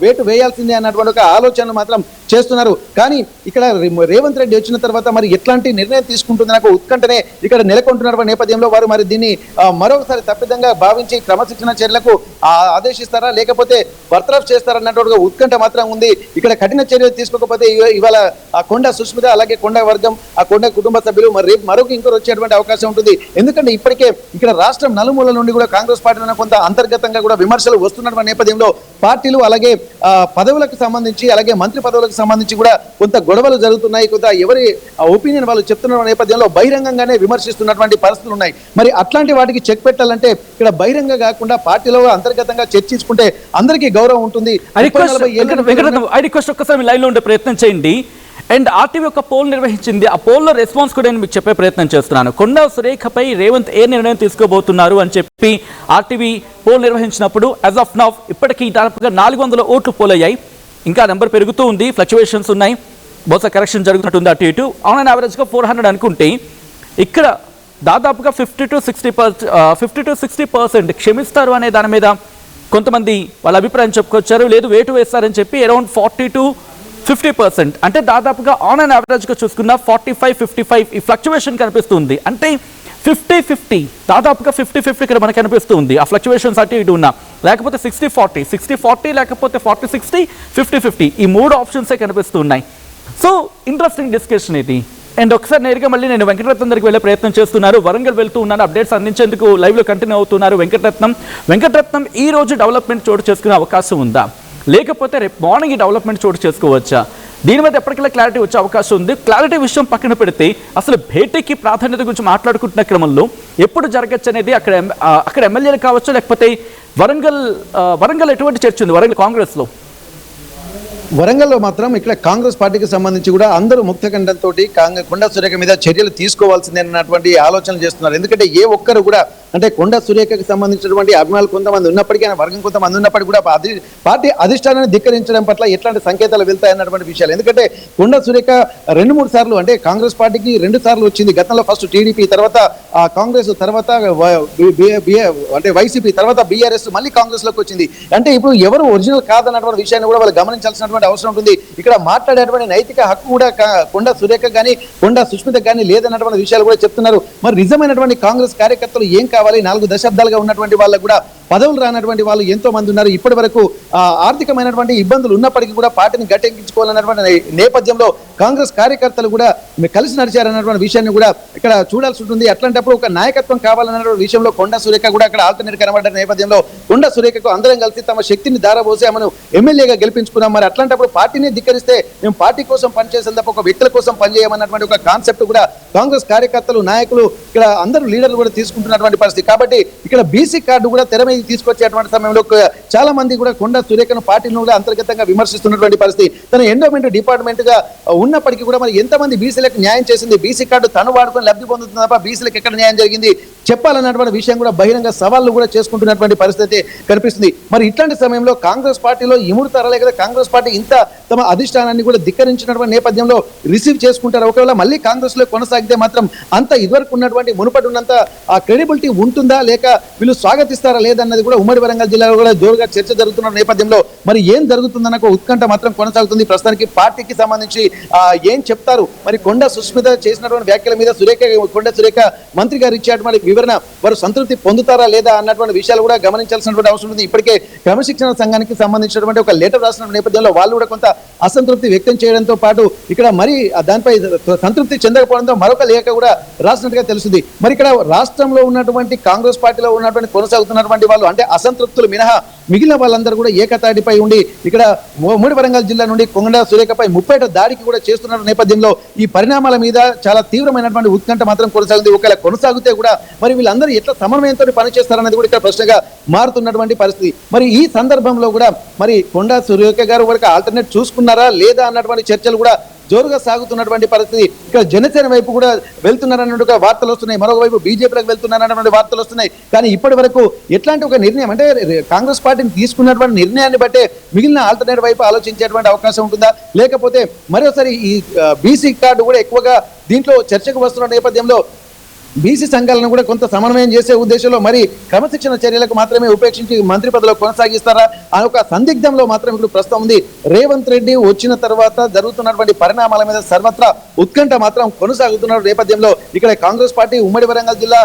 వేటు వేయాల్సిందే అన్నటువంటి ఒక ఆలోచన మాత్రం చేస్తున్నారు. కానీ ఇక్కడ రేవంత్ రెడ్డి వచ్చిన తర్వాత మరి ఎట్లాంటి నిర్ణయం తీసుకుంటుంది నాకు ఉత్కంఠనే ఇక్కడ నెలకొంటున్న నేపథ్యంలో వారు మరి దీన్ని మరొకసారి తప్పిదంగా భావించి క్రమశిక్షణ చర్యలకు ఆదేశిస్తారా లేకపోతే బర్తరఫ్ చేస్తారన్నటువంటి ఉత్కంఠ మాత్రం ఉంది. ఇక్కడ కఠిన చర్యలు తీసుకోకపోతే ఇవాళ ఆ కొండా సుస్మిత అలాగే కొండా వర్గం ఆ కొండా కుటుంబ సభ్యులు మరి రేపు మరొక ఇంకోరు వచ్చేటువంటి అవకాశం ఉంటుంది. ఎందుకంటే ఇప్పటికే ఇక్కడ రాష్ట్రం నలుమూల నుండి కూడా కాంగ్రెస్ పార్టీ కొంత అంతర్గతంగా కూడా విమర్శలు వస్తున్నటువంటి నేపథ్యంలో పార్టీలు అలాగే పదవులకు సంబంధించి అలాగే మంత్రి పదవులకు సంబంధించి కూడా కొంత గొడవలు జరుగుతున్నాయి. కొంత ఎవరి ఒపీనియన్ వాళ్ళు చెప్తున్న నేపథ్యంలో బహిరంగంగానే విమర్శిస్తున్నటువంటి పరిస్థితులు ఉన్నాయి. మరి అట్లాంటి వాటికి చెక్ పెట్టాలంటే ఇక్కడ బహిరంగ కాకుండా పార్టీలో అంతర్గతంగా చర్చించుకుంటే అందరికీ గౌరవం ఉంటుంది. ఒక్కసారి లైవ్ లో ఉండే ప్రయత్నం చేయండి. అండ్ ఆర్టీవీ ఒక పోల్ నిర్వహించింది. ఆ పోల్లో రెస్పాన్స్ కూడా నేను మీకు చెప్పే ప్రయత్నం చేస్తున్నాను. కొండా సురేఖపై రేవంత్ ఏ నిర్ణయం తీసుకోబోతున్నారు అని చెప్పి ఆర్టీవీ పోల్ నిర్వహించినప్పుడు యాజ్ ఆఫ్ నౌ ఇప్పటికీ దాదాపుగా 400 ఓట్లు పోలయ్యాయి. ఇంకా నెంబర్ పెరుగుతూ ఉంది, ఫ్లక్చువేషన్స్ ఉన్నాయి, బహుశా కరెక్షన్ జరుగుతున్నట్టుంది అటు ఇటు. ఆన్ యావరేజ్గా 400 అనుకుంటే ఇక్కడ దాదాపుగా 50 to 60% క్షమిస్తారు అనే దాని మీద కొంతమంది వాళ్ళ అభిప్రాయం చెప్పుకొచ్చారు. లేదు వేటు వేస్తారని చెప్పి అరౌండ్ 40 to 50%, అంటే దాదాపుగా ఆన్ అండ్ యావరేజ్గా చూసుకున్న 45-55 ఈ ఫ్లక్చువేషన్ కనిపిస్తుంది. అంటే 50-50 దాదాపుగా 50-50 ఇక్కడ మనకు కనిపిస్తుంది. ఆ ఫ్లక్చువేషన్స్ అటు ఇటు ఉన్నా, లేకపోతే 60-40 లేకపోతే 40-60 50-50 ఈ 3 ఆప్షన్సే కనిపిస్తున్నాయి. సో ఇంట్రెస్టింగ్ డిస్కషన్ ఇది. అండ్ ఒకసారి నేరుగా మళ్ళీ నేను వెంకటరత్నం దగ్గరికి వెళ్ళే ప్రయత్నం చేస్తున్నారు. వరంగల్ వెళ్తూ ఉన్నాను, అప్డేట్స్ అందించేందుకు లైవ్లో కంటిన్యూ అవుతున్నారు వెంకటరత్నం ఈ రోజు డెవలప్మెంట్ చోటు చేసుకునే అవకాశం ఉందా, లేకపోతే రేపు మార్నింగ్ ఈ డెవలప్మెంట్ చోటు చేసుకోవచ్చా? దీని మీద ఎప్పటికల్లా క్లారిటీ వచ్చే అవకాశం ఉంది. క్లారిటీ విషయం పక్కన పెడితే అసలు భేటీకి ప్రాధాన్యత గురించి మాట్లాడుకుంటున్న క్రమంలో ఎప్పుడు జరగచ్చు అనేది అక్కడ ఎమ్మెల్యేలు కావచ్చు, లేకపోతే వరంగల్ ఎటువంటి చర్చ ఉంది వరంగల్ కాంగ్రెస్లో? వరంగల్లో మాత్రం ఇక్కడ కాంగ్రెస్ పార్టీకి సంబంధించి కూడా అందరూ ముక్తకంఠంతో కొండా సురేఖ మీద చర్యలు తీసుకోవాల్సిందే అన్నటువంటి ఆలోచనలు చేస్తున్నారు. ఎందుకంటే ఏ ఒక్కరు కూడా అంటే కొండా సురేఖకు సంబంధించినటువంటి అభిమానులు కొంతమంది ఉన్నప్పటికీ వర్గం కొంతమంది ఉన్నప్పటికీ కూడా పార్టీ అధిష్టానాన్ని ధిక్కరించడం పట్ల ఎట్లాంటి సంకేతాలు వెళ్తాయన్నటువంటి విషయాలు. ఎందుకంటే కొండా సురేఖ 2-3 సార్లు అంటే కాంగ్రెస్ పార్టీకి 2 సార్లు వచ్చింది. గతంలో ఫస్ట్ టీడీపీ, తర్వాత కాంగ్రెస్, తర్వాత అంటే వైసీపీ, తర్వాత బీఆర్ఎస్, మళ్ళీ కాంగ్రెస్ లోకి వచ్చింది. అంటే ఇప్పుడు ఎవరు ఒరిజినల్ కాదన్నటువంటి విషయాన్ని కూడా వాళ్ళు గమనించాల్సినటువంటి అవసరం ఉంటుంది. ఇక్కడ మాట్లాడేటువంటి నైతిక హక్కు కూడా కొండా సురేఖ కానీ కొండా సుస్మిత కానీ లేదన్నటువంటి విషయాలు కూడా చెప్తున్నారు. మరి నిజమైనటువంటి కాంగ్రెస్ కార్యకర్తలు ఏం కావాలి? 4 దశాబ్దాలుగా ఉన్నటువంటి వాళ్ళకు కూడా పదవులు రానటువంటి వాళ్ళు ఎంతో మంది ఉన్నారు. ఇప్పటి వరకు ఆర్థికమైనటువంటి ఇబ్బందులు ఉన్నప్పటికీ కూడా పార్టీని గట్టెక్కించుకోవాలన్నటువంటి నేపథ్యంలో కాంగ్రెస్ కార్యకర్తలు కూడా కలిసి నడిచారన్నటువంటి విషయాన్ని కూడా ఇక్కడ చూడాల్సి ఉంటుంది. అట్లాంటప్పుడు ఒక నాయకత్వం కావాలన్నటువంటి విషయంలో కొండా సురేఖ కూడా అక్కడ ఆల్టర్నేట్ కనబడ్డ నేపథ్యంలో కొండా సురేఖకు అందరం కలిసి తమ శక్తిని దారబోసి ఆమెను ఎమ్మెల్యేగా గెలిపించుకున్నాం. మరి అట్లాంటప్పుడు పార్టీని ధిక్కరిస్తే మేము పార్టీ కోసం పనిచేసేది తప్ప ఒక వ్యక్తుల కోసం పనిచేయమన్నటువంటి ఒక కాన్సెప్ట్ కూడా కాంగ్రెస్ కార్యకర్తలు, నాయకులు, ఇక్కడ అందరూ లీడర్లు కూడా తీసుకుంటున్నటువంటి పరిస్థితి. కాబట్టి ఇక్కడ బీసీ కార్డు కూడా తెర మీద తీసుకొచ్చేటువంటి సమయంలో చాలా మంది కూడా కొండా సురేఖను పార్టీని కూడా అంతర్గతంగా విమర్శిస్తున్నటువంటి పరిస్థితి. తన ఎండోమెంట్ డిపార్ట్మెంట్ గా ఉన్నప్పటికీ కూడా మరి ఎంతమంది బీసీలకు న్యాయం చేసింది? బీసీ కార్డు తను వాడుకొని లబ్ధి పొందుతుంది తప్ప బీసీలకు ఎక్కడ న్యాయం జరిగింది చెప్పాలన్నటువంటి విషయం కూడా బహిరంగ సవాళ్లు కూడా చేసుకుంటున్నటువంటి పరిస్థితి కనిపిస్తుంది. మరి ఇట్లాంటి సమయంలో కాంగ్రెస్ పార్టీలో ఇముడుతారా, లేదా కాంగ్రెస్ పార్టీ ఇంత తమ అధిష్టానాన్ని కూడా ధిక్కరించినటువంటి నేపథ్యంలో రిసీవ్ చేసుకుంటారు? ఒకవేళ మళ్ళీ కాంగ్రెస్ లో కొనసాగితే మాత్రం అంత ఇదివరకు ఉన్నటువంటి మునుపటి ఉన్నంత ఆ క్రెడిబిలిటీ ఉంటుందా, లేక వీళ్ళు స్వాగతిస్తారా లేదన్నది కూడా ఉమ్మడి వరంగల్ జిల్లాలో కూడా జోరుగా చర్చ జరుగుతున్న నేపథ్యంలో మరి ఏం జరుగుతుందన్న ఉత్కంఠ మాత్రం కొనసాగుతుంది. ప్రస్తుతానికి పార్టీకి సంబంధించి ఏం చెప్తారు? మరి కొండా సుస్మిత చేసినటువంటి వ్యాఖ్యల మీద కొండా సురేఖ మంత్రి గారు ఇచ్చేటువంటి వివరణ వారు సంతృప్తి పొందుతారా లేదా అన్నటువంటి విషయాలు కూడా గమనించాల్సినటువంటి అవసరం ఉంది. ఇప్పటికే క్రమశిక్షణ సంఘానికి సంబంధించినటువంటి ఒక లెటర్ రాసిన నేపథ్యంలో వాళ్ళు కూడా కొంత అసంతృప్తి వ్యక్తం చేయడంతో పాటు ఇక్కడ మరి దానిపై సంతృప్తి చెందకపోవడంతో మరొక లేఖ కూడా రాసినట్టుగా తెలుస్తుంది. మరి ఇక్కడ రాష్ట్రంలో ఉన్నటువంటి కాంగ్రెస్ పార్టీలో ఉన్నటువంటి కొనసాగుతున్నటువంటి వాళ్ళు అంటే అసంతృప్తులు మినహా మిగిలిన వాళ్ళందరూ కూడా ఏకతాటిపై ఉండి ఇక్కడ ఉమ్మడి వరంగల్ జిల్లా నుండి కొండా సురేఖపై ముప్పేట దాడికి కూడా చేస్తున్న నేపథ్యంలో ఈ పరిణామాల మీద చాలా తీవ్రమైనటువంటి ఉత్కంఠ మాత్రం కొనసాగుతుంది. ఒకవేళ కొనసాగితే కూడా మరి వీళ్ళందరూ ఎట్లా సమన్వయంతో పనిచేస్తారనేది కూడా ఇక్కడ ప్రశ్నగా మారుతున్నటువంటి పరిస్థితి. మరి ఈ సందర్భంలో కూడా మరి కొండా సురేఖ గారు వరకు ఆల్టర్నేట్ చూసుకున్నారా లేదా అన్నటువంటి చర్చలు కూడా జోరుగా సాగుతున్నటువంటి పరిస్థితి. ఇక్కడ జనసేన వైపు కూడా వెళ్తున్నారన్నట్టుగా వార్తలు వస్తున్నాయి, మరొకవైపు బీజేపీలకు వెళ్తున్నారన్నటువంటి వార్తలు వస్తున్నాయి. కానీ ఇప్పటి వరకు ఎట్లాంటి ఒక నిర్ణయం అంటే కాంగ్రెస్ పార్టీని తీసుకున్నటువంటి నిర్ణయాన్ని బట్టే మిగిలిన ఆల్టర్నేట్ వైపు ఆలోచించేటువంటి అవకాశం ఉంటుందా, లేకపోతే మరోసారి ఈ బీసీ కార్డు కూడా ఎక్కువగా దీంట్లో చర్చకు వస్తున్న నేపథ్యంలో బీసీ సంఘాలను కూడా కొంత సమన్వయం చేసే ఉద్దేశంలో మరి క్రమశిక్షణ చర్యలకు మాత్రమే ఉపేక్షించి మంత్రి పదవిలో కొనసాగిస్తారా అని ఒక సందిగ్ధంలో మాత్రం ఇప్పుడు ప్రస్తుతం ఉంది. రేవంత్ రెడ్డి వచ్చిన తర్వాత జరుగుతున్నటువంటి పరిణామాల మీద సర్వత్రా ఉత్కంఠ మాత్రం కొనసాగుతున్న నేపథ్యంలో ఇక్కడ కాంగ్రెస్ పార్టీ ఉమ్మడి వరంగల్ జిల్లా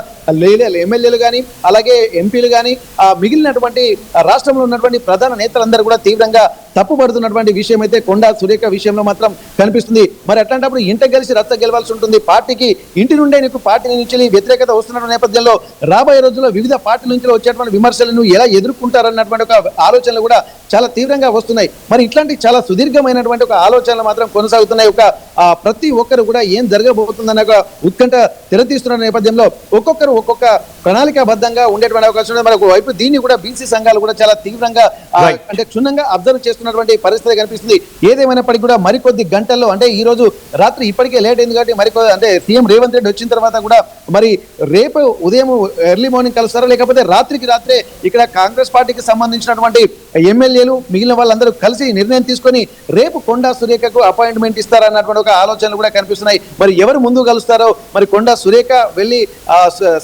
ఎమ్మెల్యేలు కానీ అలాగే ఎంపీలు కానీ మిగిలినటువంటి రాష్ట్రంలో ఉన్నటువంటి ప్రధాన నేతలందరూ కూడా తీవ్రంగా తప్పుపడుతున్నటువంటి విషయం అయితే కొండా సురేఖ విషయంలో మాత్రం కనిపిస్తుంది. మరి అట్లాంటప్పుడు ఇంట గెలిచి రచ్చ గెలవాల్సి ఉంటుంది. పార్టీకి ఇంటి నుండే నీకు పార్టీ నుంచి వ్యతిరేకత వస్తున్న నేపథ్యంలో రాబోయే రోజుల్లో వివిధ పార్టీల నుంచి వచ్చేటువంటి విమర్శలను ఎలా ఎదుర్కొంటారన్నటువంటి ఒక ఆలోచనలు కూడా చాలా తీవ్రంగా వస్తున్నాయి. మరి ఇట్లాంటి చాలా సుదీర్ఘమైనటువంటి ఒక ఆలోచనలు మాత్రం కొనసాగుతున్నాయి. ఒక ప్రతి ఒక్కరు కూడా ఏం జరగబోతుందన్న ఒక ఉత్కంఠ తెరతీస్తున్న నేపథ్యంలో ఒక్కొక్కరు ఒక్కొక్క ప్రణాళికాబద్ధంగా ఉండేటువంటి అవకాశం ఉంది. మరొక వైపు దీన్ని కూడా బీసీ సంఘాలు కూడా చాలా తీవ్రంగా అంటే క్షుణ్ణంగా అబ్జర్వ్ చేస్తున్నటువంటి పరిస్థితి కనిపిస్తుంది. ఏదేమైనప్పటికీ కూడా మరికొద్ది గంటల్లో అంటే ఈ రోజు రాత్రి ఇప్పటికే లేట్ అయింది కాబట్టి అంటే సీఎం రేవంత్ రెడ్డి వచ్చిన తర్వాత కూడా మరి రేపు ఉదయం ఎర్లీ మార్నింగ్ కలుస్తారా లేకపోతే రాత్రికి రాత్రే ఇక్కడ కాంగ్రెస్ పార్టీకి సంబంధించినటువంటి ఎమ్మెల్యేలు మిగిలిన వాళ్ళందరూ కలిసి నిర్ణయం తీసుకొని రేపు కొండా సురేఖకు అపాయింట్మెంట్ ఇస్తారా అన్నటువంటి ఒక ఆలోచనలు కూడా కనిపిస్తున్నాయి. మరి ఎవరు ముందు కలుస్తారో మరి కొండా సురేఖ వెళ్ళి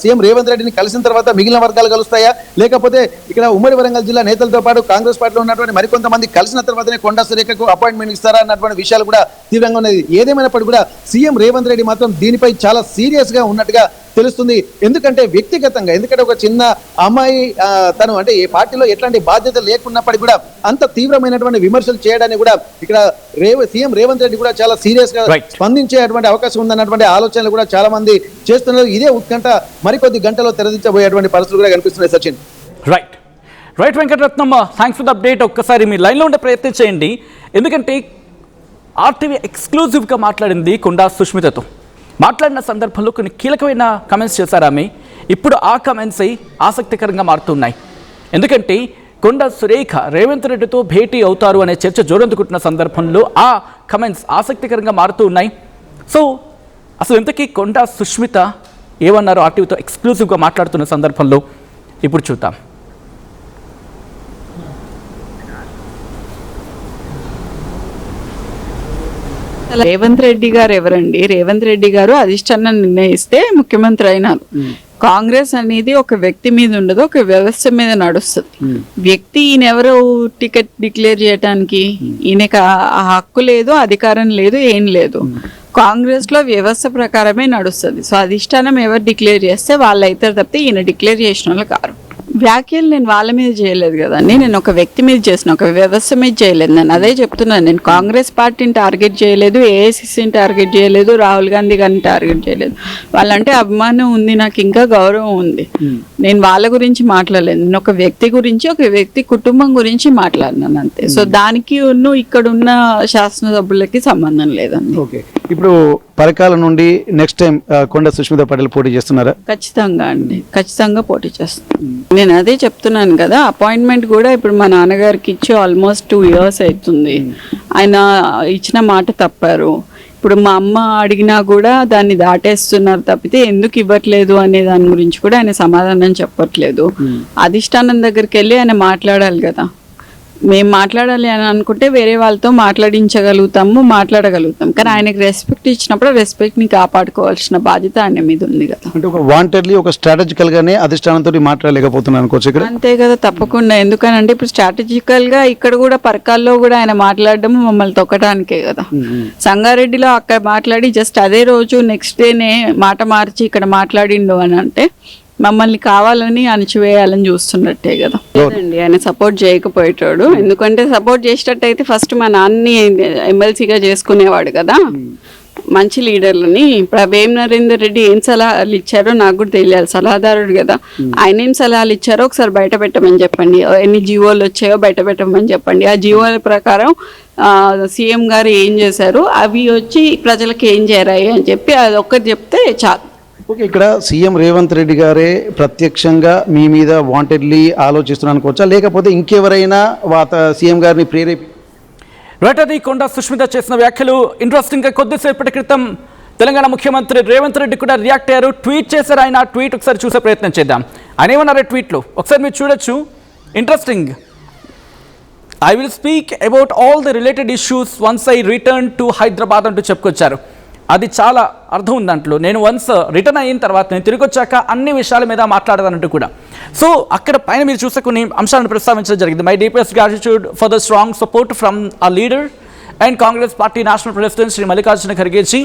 సీఎం రేవంత్ రెడ్డిని కలిసిన తర్వాత మిగిలిన వర్గాలు కలుస్తాయా లేకపోతే ఇక్కడ ఉమ్మడి వరంగల్ జిల్లా నేతలతో పాటు కాంగ్రెస్ పార్టీలో ఉన్నటువంటి మరికొంతమంది కలిసిన తర్వాతనే కొండా సురేఖకు అపాయింట్మెంట్ ఇస్తారా అన్నటువంటి విషయాలు కూడా తీవ్రంగా ఉన్నాయి. ఏదేమైనప్పటికీ కూడా సీఎం రేవంత్ రెడ్డి మాత్రం దీనిపై చాలా సీరియస్ గా ఉన్నట్టుగా తెలుస్తుంది. ఎందుకంటే వ్యక్తిగతంగా ఎందుకంటే ఒక చిన్న అమ్మాయి తను అంటే ఏ పార్టీలో ఎట్లాంటి బాధ్యత లేకున్నప్పటికీ కూడా అంత తీవ్రమైనటువంటి విమర్శలు చేయడానికి కూడా ఇక్కడ సీఎం రేవంత్ రెడ్డి కూడా చాలా సీరియస్ గా స్పందించేటువంటి అవకాశం ఉందన్నటువంటి ఆలోచనలు కూడా చాలా మంది చేస్తున్నారు. ఇదే ఉత్కంఠ మరికొద్ది గంటలో తెరదించబోయేటువంటి పరిస్థితులు కూడా కనిపిస్తున్నాయి. Sachin right Venkataratnamma, thanks for the update. ఒక్కసారి మీ లైన్లో ఉండే ప్రయత్నం చేయండి. ఎందుకంటే ఆర్టీవీ ఎక్స్క్లూజివ్గా మాట్లాడింది కొండా సుష్మితతో. మాట్లాడిన సందర్భంలో కొన్ని కీలకమైన కమెంట్స్ చేశారు ఆమె. ఇప్పుడు ఆ కమెంట్స్ ఆసక్తికరంగా మారుతున్నాయి. ఎందుకంటే కొండా సురేఖ రేవంత్ రెడ్డితో భేటీ అవుతారు అనే చర్చ జోరందుకుంటున్న సందర్భంలో ఆ కమెంట్స్ ఆసక్తికరంగా మారుతూ ఉన్నాయి. సో అసలు ఇంతకీ కొండా సుష్మిత ఏమన్నారు ఆర్టీవీతో ఎక్స్క్లూజివ్గా మాట్లాడుతున్న సందర్భంలో ఇప్పుడు చూద్దాం. రేవంత్ రెడ్డి గారు ఎవరండి? రేవంత్ రెడ్డి గారు అధిష్టానం నిర్ణయిస్తే ముఖ్యమంత్రి అయినారు. కాంగ్రెస్ అనేది ఒక వ్యక్తి మీద ఉండదు, ఒక వ్యవస్థ మీద నడుస్తుంది. వ్యక్తి ఈయనెవరు టికెట్ డిక్లేర్ చేయడానికి? ఈయనకి ఆ హక్కు లేదు, అధికారం లేదు, ఏం లేదు. కాంగ్రెస్ లో వ్యవస్థ ప్రకారమే నడుస్తుంది. సో అధిష్టానం ఎవరు డిక్లేర్ చేస్తే వాళ్ళు అవుతారు తప్పితే ఈయన డిక్లేర్ చేసిన వాళ్ళు కారు. వ్యాఖ్యలు నేను వాళ్ళ మీద చేయలేదు కదండి, నేను ఒక వ్యక్తి మీద చేసిన, ఒక వ్యవస్థ మీద చేయలేదు. నేను అదే చెప్తున్నాను. నేను కాంగ్రెస్ పార్టీని టార్గెట్ చేయలేదు, ఏఐసిసిని టార్గెట్ చేయలేదు, రాహుల్ గాంధీ గారిని టార్గెట్ చేయలేదు. వాళ్ళంటే అభిమానం ఉంది, నాకు ఇంకా గౌరవం ఉంది. నేను వాళ్ళ గురించి మాట్లాడలేదు. నేను ఒక వ్యక్తి గురించి, ఒక వ్యక్తి కుటుంబం గురించి మాట్లాడినాను అంతే. సో దానికి ఇక్కడ ఉన్న శాసనసభ్యులకి సంబంధం లేదండి. ఓకే, ఇప్పుడు పరకాల నుండి నెక్స్ట్ టైం కొండా సుష్మిత పటేల్ పోటీ చేస్తున్నారా? ఖచ్చితంగా అండి, ఖచ్చితంగా పోటీ చేస్తాను. నేను అదే చెప్తున్నాను కదా, అపాయింట్మెంట్ కూడా ఇప్పుడు మా నాన్నగారికి ఇచ్చి ఆల్మోస్ట్ 2 years అవుతుంది. ఆయన ఇచ్చిన మాట తప్పారు. ఇప్పుడు మా అమ్మ అడిగినా కూడా దాన్ని దాటేస్తున్నారు తప్పితే ఎందుకు ఇవ్వట్లేదు అనే దాని గురించి కూడా ఆయన సమాధానం చెప్పట్లేదు. అధిష్టానం దగ్గరికి వెళ్ళి ఆయన మాట్లాడాలి కదా. మేము మాట్లాడాలి అని అనుకుంటే వేరే వాళ్ళతో మాట్లాడగలుగుతాం. కానీ ఆయనకి రెస్పెక్ట్ ఇచ్చినప్పుడు రెస్పెక్ట్ని కాపాడుకోవాల్సిన బాధ్యత ఆయన మీద ఉంది కదా. అంటే ఒక వాంటెడ్లీ ఒక స్ట్రాటజికల్ గానే అధిష్టానంతో మాట్లాడలేకపోతున్నాను అనుకోవచ్చు ఇక్కడ. అంతే కదా, తప్పకుండా. ఎందుకనంటే ఇప్పుడు స్ట్రాటజికల్ గా ఇక్కడ కూడా పరకాల్లో కూడా ఆయన మాట్లాడడం మమ్మల్ని తొక్కడానికే కదా. సంగారెడ్డిలో అక్కడ మాట్లాడి జస్ట్ అదే రోజు నెక్స్ట్ డేనే మాట మార్చి ఇక్కడ మాట్లాడిండు అని అంటే మమ్మల్ని కావాలని అణచివేయాలని చూస్తున్నట్టే కదా. లేదండి, ఆయన సపోర్ట్ చేయకపోయేటాడు. ఎందుకంటే సపోర్ట్ చేసేటట్టయితే ఫస్ట్ మా నాన్నని ఎమ్మెల్సీగా చేసుకునేవాడు కదా. మంచి లీడర్లని. ఇప్పుడు వేం నరేందర్ రెడ్డి ఏం సలహాలు ఇచ్చారో నాకు కూడా తెలియాలి, సలహాదారుడు కదా. ఆయన ఏం సలహాలు ఇచ్చారో ఒకసారి బయట పెట్టమని చెప్పండి. ఎన్ని జీవోలు వచ్చాయో బయట పెట్టమని చెప్పండి. ఆ జీవోల ప్రకారం సీఎం గారు ఏం చేశారు, అవి వచ్చి ప్రజలకు ఏం చేరాయి అని చెప్పి అది ఒక్కటి చెప్తే చాలు. ఓకే, ఇక్కడ సీఎం రేవంత్ రెడ్డి గారే ప్రత్యక్షంగా మీ మీద వాంటెడ్లీ ఆలోచిస్తున్నాను అనుకోవచ్చా, లేకపోతే ఇంకెవరైనా సీఎం గారిని ప్రేరేపి వేటది కొండా సుష్మిత చేసిన వ్యాఖ్యలు ఇంట్రెస్టింగ్ గా కొద్దిసేపటి క్రితం తెలంగాణ ముఖ్యమంత్రి రేవంత్ రెడ్డి కూడా రియాక్ట్ అయ్యారు, ట్వీట్ చేశారు. ఆయన ఆ ట్వీట్ ఒకసారి చూసే ప్రయత్నం చేద్దాం. ఆయన ఏమన్నారు ట్వీట్లో ఒకసారి మీరు చూడొచ్చు. Interesting. I will speak about all the related issues once I return to Hyderabad అంటూ చెప్పుకొచ్చారు. అది చాలా అర్థం ఉంది దాంట్లో. నేను వన్స్ రిటర్న్ అయిన తర్వాత నేను తిరిగి వచ్చాక అన్ని విషయాల మీద మాట్లాడదానంటూ కూడా. సో అక్కడ పైన మీరు చూసే కొన్ని అంశాలను ప్రస్తావించడం జరిగింది. My deepest gratitude for the strong support from a leader and Congress party national president Shri Mallikarjuna ఖర్గేజీ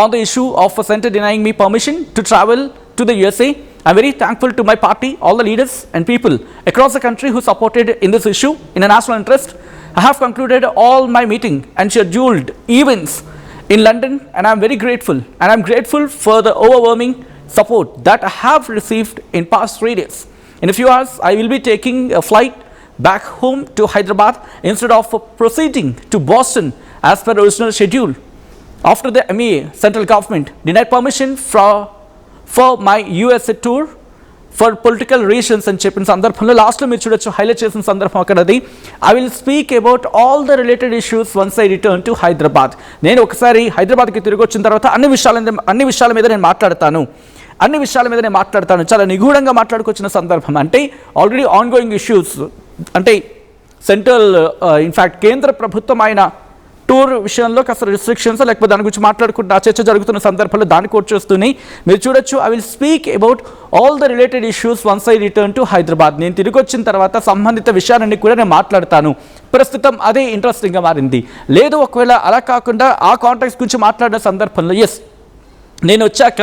on the issue of a center denying me permission to travel to the USA. I'm very thankful to my party, all the leaders and people across the country who supported in this issue in a national interest. I have concluded all my meeting and scheduled events in London, and I'm very grateful. And I'm grateful for the overwhelming support that I have received in past 3 days. In a few hours, I will be taking a flight back home to Hyderabad instead of proceeding to Boston as per original schedule. After the MEA, central government denied permission for my USA tour for political reasons అని చెప్పిన సందర్భంలో లాస్ట్లో మీరు చూడొచ్చు హైలైట్ చేసిన సందర్భం అక్కడది. I will speak about all the related issues once I return to Hyderabad. నేను ఒకసారి హైదరాబాద్కి తిరిగి వచ్చిన తర్వాత అన్ని విషయాల మీద నేను మాట్లాడతాను. చాలా నిగూఢంగా మాట్లాడుకొచ్చిన సందర్భం. అంటే ఆల్రెడీ ఆన్ గోయింగ్ ఇష్యూస్, అంటే సెంట్రల్ ఇన్ఫ్యాక్ట్ కేంద్ర ప్రభుత్వం ఆయన టూర్ విషయంలో కాస్త రిస్ట్రిక్షన్స్ లేకపోతే దాని గురించి మాట్లాడుకుంటూ ఆ చర్చ జరుగుతున్న సందర్భంలో దానికి వచ్చేస్తున్నాయి. మీరు చూడొచ్చు. I will speak about all the related issues once I return to Hyderabad. నేను తిరిగి వచ్చిన తర్వాత సంబంధిత విషయాలన్నీ కూడా నేను మాట్లాడతాను. ప్రస్తుతం అదే ఇంట్రెస్టింగ్గా మారింది. లేదు ఒకవేళ అలా కాకుండా ఆ కాంటాక్ట్స్ గురించి మాట్లాడిన సందర్భంలో ఎస్ నేను వచ్చాక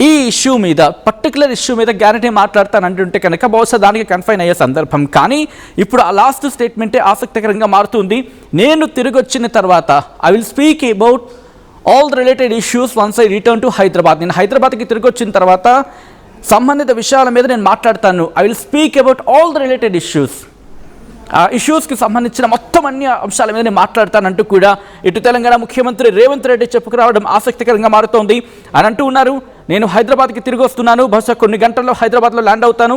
ఈ ఇష్యూ మీద పర్టికులర్ ఇష్యూ మీద గ్యారంటీ మాట్లాడతాను అంటుంటే కనుక బహుశా దానికి కన్ఫైన్ అయ్యే సందర్భం. కానీ ఇప్పుడు ఆ లాస్ట్ స్టేట్మెంటే ఆసక్తికరంగా మారుతుంది. నేను తిరిగి వచ్చిన తర్వాత I will speak about all the related issues once I return to Hyderabad. నేను హైదరాబాద్కి తిరిగి వచ్చిన తర్వాత సంబంధిత విషయాల మీద నేను మాట్లాడతాను. I will speak about all the related issues. ఆ ఇష్యూస్కి సంబంధించిన మొత్తం అన్ని అంశాల మీద నేను మాట్లాడతానంటూ కూడా ఇటు తెలంగాణ ముఖ్యమంత్రి రేవంత్ రెడ్డి చెప్పుకురావడం ఆసక్తికరంగా మారుతోంది. అని అంటూ ఉన్నారు, నేను హైదరాబాద్కి తిరిగి వస్తున్నాను, బహుశా కొన్ని గంటల్లో హైదరాబాద్లో ల్యాండ్ అవుతాను.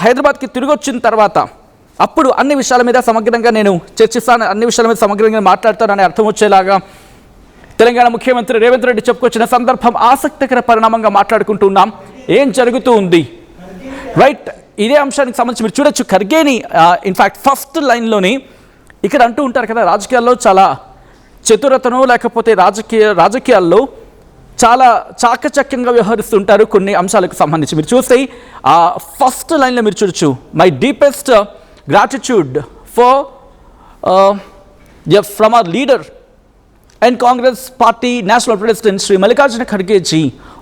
హైదరాబాద్కి తిరిగి వచ్చిన తర్వాత అప్పుడు అన్ని విషయాల మీద సమగ్రంగా నేను చర్చిస్తాను, అన్ని విషయాల మీద సమగ్రంగా మాట్లాడతానని అర్థం వచ్చేలాగా తెలంగాణ ముఖ్యమంత్రి రేవంత్ రెడ్డి చెప్పుకొచ్చిన సందర్భం ఆసక్తికర పరిణామంగా మాట్లాడుకుంటున్నాం. ఏం జరుగుతూ ఉంది రైట్. ఇదే అంశానికి సంబంధించి మీరు చూడొచ్చు ఖర్గేని ఇన్ఫ్యాక్ట్ ఫస్ట్ లైన్లోని ఇక్కడ అంటూ ఉంటారు కదా, రాజకీయాల్లో చాలా చతురతను లేకపోతే రాజకీయాల్లో చాలా చాకచక్యంగా వ్యవహరిస్తుంటారు కొన్ని అంశాలకు సంబంధించి. మీరు చూస్తే ఆ ఫస్ట్ లైన్లో మీరు చూడొచ్చు, my deepest gratitude from our leader and Congress Party National President Sri Mallikarjuna Kharge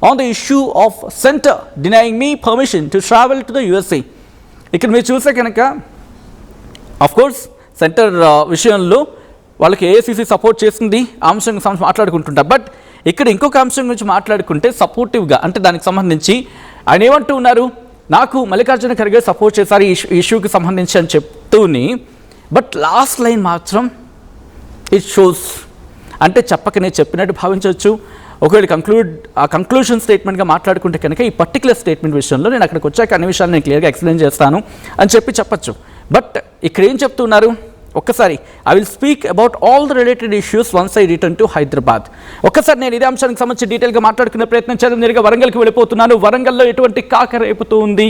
on the issue of center denying me permission to travel to the USA. ఇక్కడ మీరు చూస్తే కనుక ఆఫ్ కోర్స్ సెంటర్ విషయంలో వాళ్ళకి ఏఐసిసి సపోర్ట్ చేసింది ఆ అంశం మాట్లాడుకుంటుంటారు. బట్ ఇక్కడ ఇంకొక అంశం గురించి మాట్లాడుకుంటే సపోర్టివ్గా అంటే దానికి సంబంధించి ఆయన ఏమంటూ ఉన్నారు, నాకు మల్లికార్జున ఖర్గే సపోర్ట్ చేశారు ఈ ఇష్యూకి సంబంధించి అని చెప్తూని, బట్ లాస్ట్ లైన్ మాత్రం ఇట్ షోస్ అంటే చెప్పకనే చెప్పినట్టు భావించవచ్చు. ఒకవేళ కంక్లూషన్ స్టేట్మెంట్గా మాట్లాడుకుంటే కనుక ఈ పర్టికులర్ స్టేట్మెంట్ విషయంలో నేను అక్కడికి వచ్చాక అన్ని విషయాలు నేను క్లియర్గా ఎక్స్ప్లెయిన్ చేస్తాను అని చెప్పచ్చు. బట్ ఇక్కడ ఏం చెప్తున్నారు ఒక్కసారి, I will speak about all the related issues once I return to Hyderabad. ఒక్కసారి నేను ఇదే అంశానికి సంబంధించి డీటెయిల్గా మాట్లాడుకునే ప్రయత్నం చేద్దాం. నేరుగా వరంగల్కి వెళ్ళిపోతున్నాను. వరంగల్లో ఎటువంటి కాక రేపుతూ ఉంది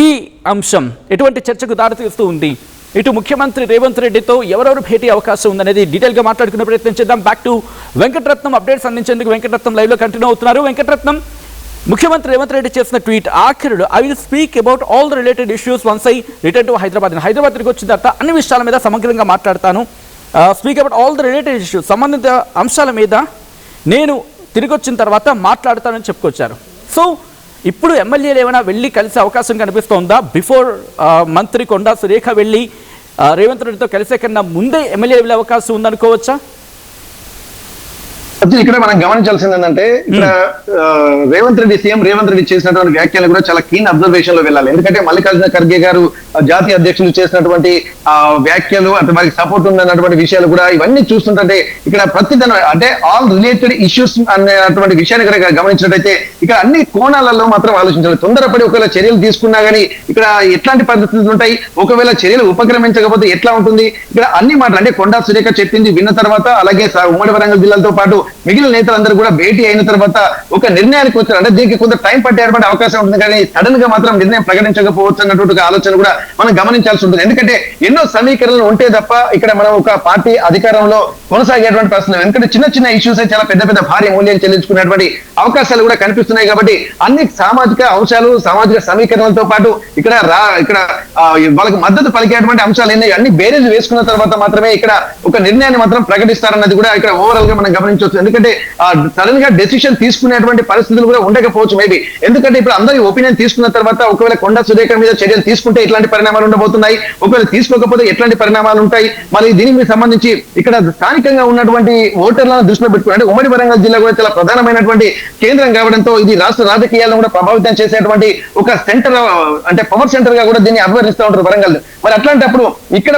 ఈ అంశం, ఎటువంటి చర్చకు దారితీస్తూ ఉంది, ఇటు ముఖ్యమంత్రి రేవంత్ రెడ్డితో ఎవరెవరు భేటీ అవకాశం ఉందనేది డీటెయిల్గా మాట్లాడుకునే ప్రయత్నం చేద్దాం. బ్యాక్ టు వెంకటరత్నం అప్డేట్స్ అందించేందుకు వెంకటరత్నం లైవ్లో కంటిన్యూ అవుతున్నారు. వెంకటరత్నం, ముఖ్యమంత్రి రేవంత్ రెడ్డి చేసిన ట్వీట్ ఆఖరుడు I will speak about all the related issues once I return to Hyderabad. Hyderabad తిరిగి వచ్చిన తర్వాత అన్ని విషయాల మీద సమగ్రంగా మాట్లాడతాను. Speak about all the related issues, సంబంధిత అంశాల మీద నేను తిరిగి వచ్చిన తర్వాత మాట్లాడతానని చెప్పుకొచ్చారు. సో ఇప్పుడు ఎమ్మెల్యేలు ఏమైనా వెళ్ళి కలిసే అవకాశం కనిపిస్తోందా? బిఫోర్ మంత్రి కొండా సురేఖ వెళ్ళి రేవంత్ రెడ్డితో కలిసే కన్నా ముందే ఎమ్మెల్యే వెళ్ళే అవకాశం ఉందనుకోవచ్చా? అసలు ఇక్కడ మనం గమనించాల్సింది ఏంటంటే ఇక్కడ సీఎం రేవంత్ రెడ్డి చేసినటువంటి వ్యాఖ్యలు కూడా చాలా కీన్ అబ్జర్వేషన్ లో వెళ్ళాలి. ఎందుకంటే మల్లికార్జున ఖర్గే గారు జాతీయ అధ్యక్షులు చేసినటువంటి వ్యాఖ్యలు అంటే వారికి సపోర్ట్ ఉందన్నటువంటి విషయాలు కూడా ఇవన్నీ చూస్తుంటే ఇక్కడ ప్రతిదన అంటే ఆల్ రిలేటెడ్ ఇష్యూస్ అనేటువంటి విషయాన్ని ఇక్కడ గమనించినట్టయితే ఇక్కడ అన్ని కోణాలలో మాత్రం ఆలోచించాలి. తొందరపడి ఒకవేళ చర్యలు తీసుకున్నా గానీ ఇక్కడ ఎట్లాంటి పరిస్థితులు ఉంటాయి, ఒకవేళ చర్యలు ఉపక్రమించకపోతే ఎట్లా ఉంటుంది, ఇక్కడ అన్ని మాటలు అంటే కొండా సురేఖ చెప్పింది విన్న తర్వాత అలాగే ఉమ్మడి వరంగల్ జిల్లాతో పాటు మిగిలిన నేతలందరూ కూడా భేటీ అయిన తర్వాత ఒక నిర్ణయానికి వచ్చారు. అంటే దీనికి కొంత టైం పట్టేటువంటి అవకాశం ఉంటుంది కానీ సడన్ గా మాత్రం నిర్ణయం ప్రకటించకపోవచ్చు అన్నటువంటి ఆలోచన కూడా మనం గమనించాల్సి ఉంటుంది. ఎందుకంటే ఎన్నో సమీకరణలు ఉంటే తప్ప ఇక్కడ మనం ఒక పార్టీ అధికారంలో కొనసాగేటువంటి ప్రశ్న. ఎందుకంటే చిన్న చిన్న ఇష్యూస్ చాలా పెద్ద పెద్ద భారీ మూల్యం చెల్లించుకునేటువంటి అవకాశాలు కూడా కనిపిస్తున్నాయి. కాబట్టి అన్ని సామాజిక అంశాలు సామాజిక సమీకరణలతో పాటు ఇక్కడ వాళ్ళకి మద్దతు పలికేటువంటి అంశాలు ఉన్నాయి. అన్ని బేరేజ్ వేసుకున్న తర్వాత మాత్రమే ఇక్కడ ఒక నిర్ణయాన్ని మాత్రం ప్రకటిస్తారన్నది కూడా ఇక్కడ ఓవరాల్ గా మనం గమనించవచ్చు. ఎందుకంటే సడన్ గా డెసిషన్ తీసుకునేటువంటి పరిస్థితులు కూడా ఉండకపోవచ్చు మేబీ. ఎందుకంటే ఇప్పుడు అందరి ఒపీనియన్ తీసుకున్న తర్వాత ఒకవేళ కొండా సురేఖ మీద చర్యలు తీసుకుంటే ఇట్లాంటి పరిణామాలు ఉండబోతున్నాయి, ఒకవేళ తీసుకోకపోతే ఎట్లాంటి పరిణామాలు ఉంటాయి. మరి దీనికి సంబంధించి ఇక్కడ స్థానికంగా ఉన్నటువంటి ఓటర్లను దృష్టిలో పెట్టుకుని అంటే ఉమ్మడి వరంగల్ జిల్లా కూడా చాలా ప్రధానమైనటువంటి కేంద్రం కావడంతో ఇది రాష్ట్ర రాజకీయాలను కూడా ప్రభావితం చేసేటువంటి ఒక సెంటర్ అంటే పవర్ సెంటర్ గా కూడా దీన్ని అభివర్ణిస్తూ ఉంటారు వరంగల్. మరి అట్లాంటప్పుడు ఇక్కడ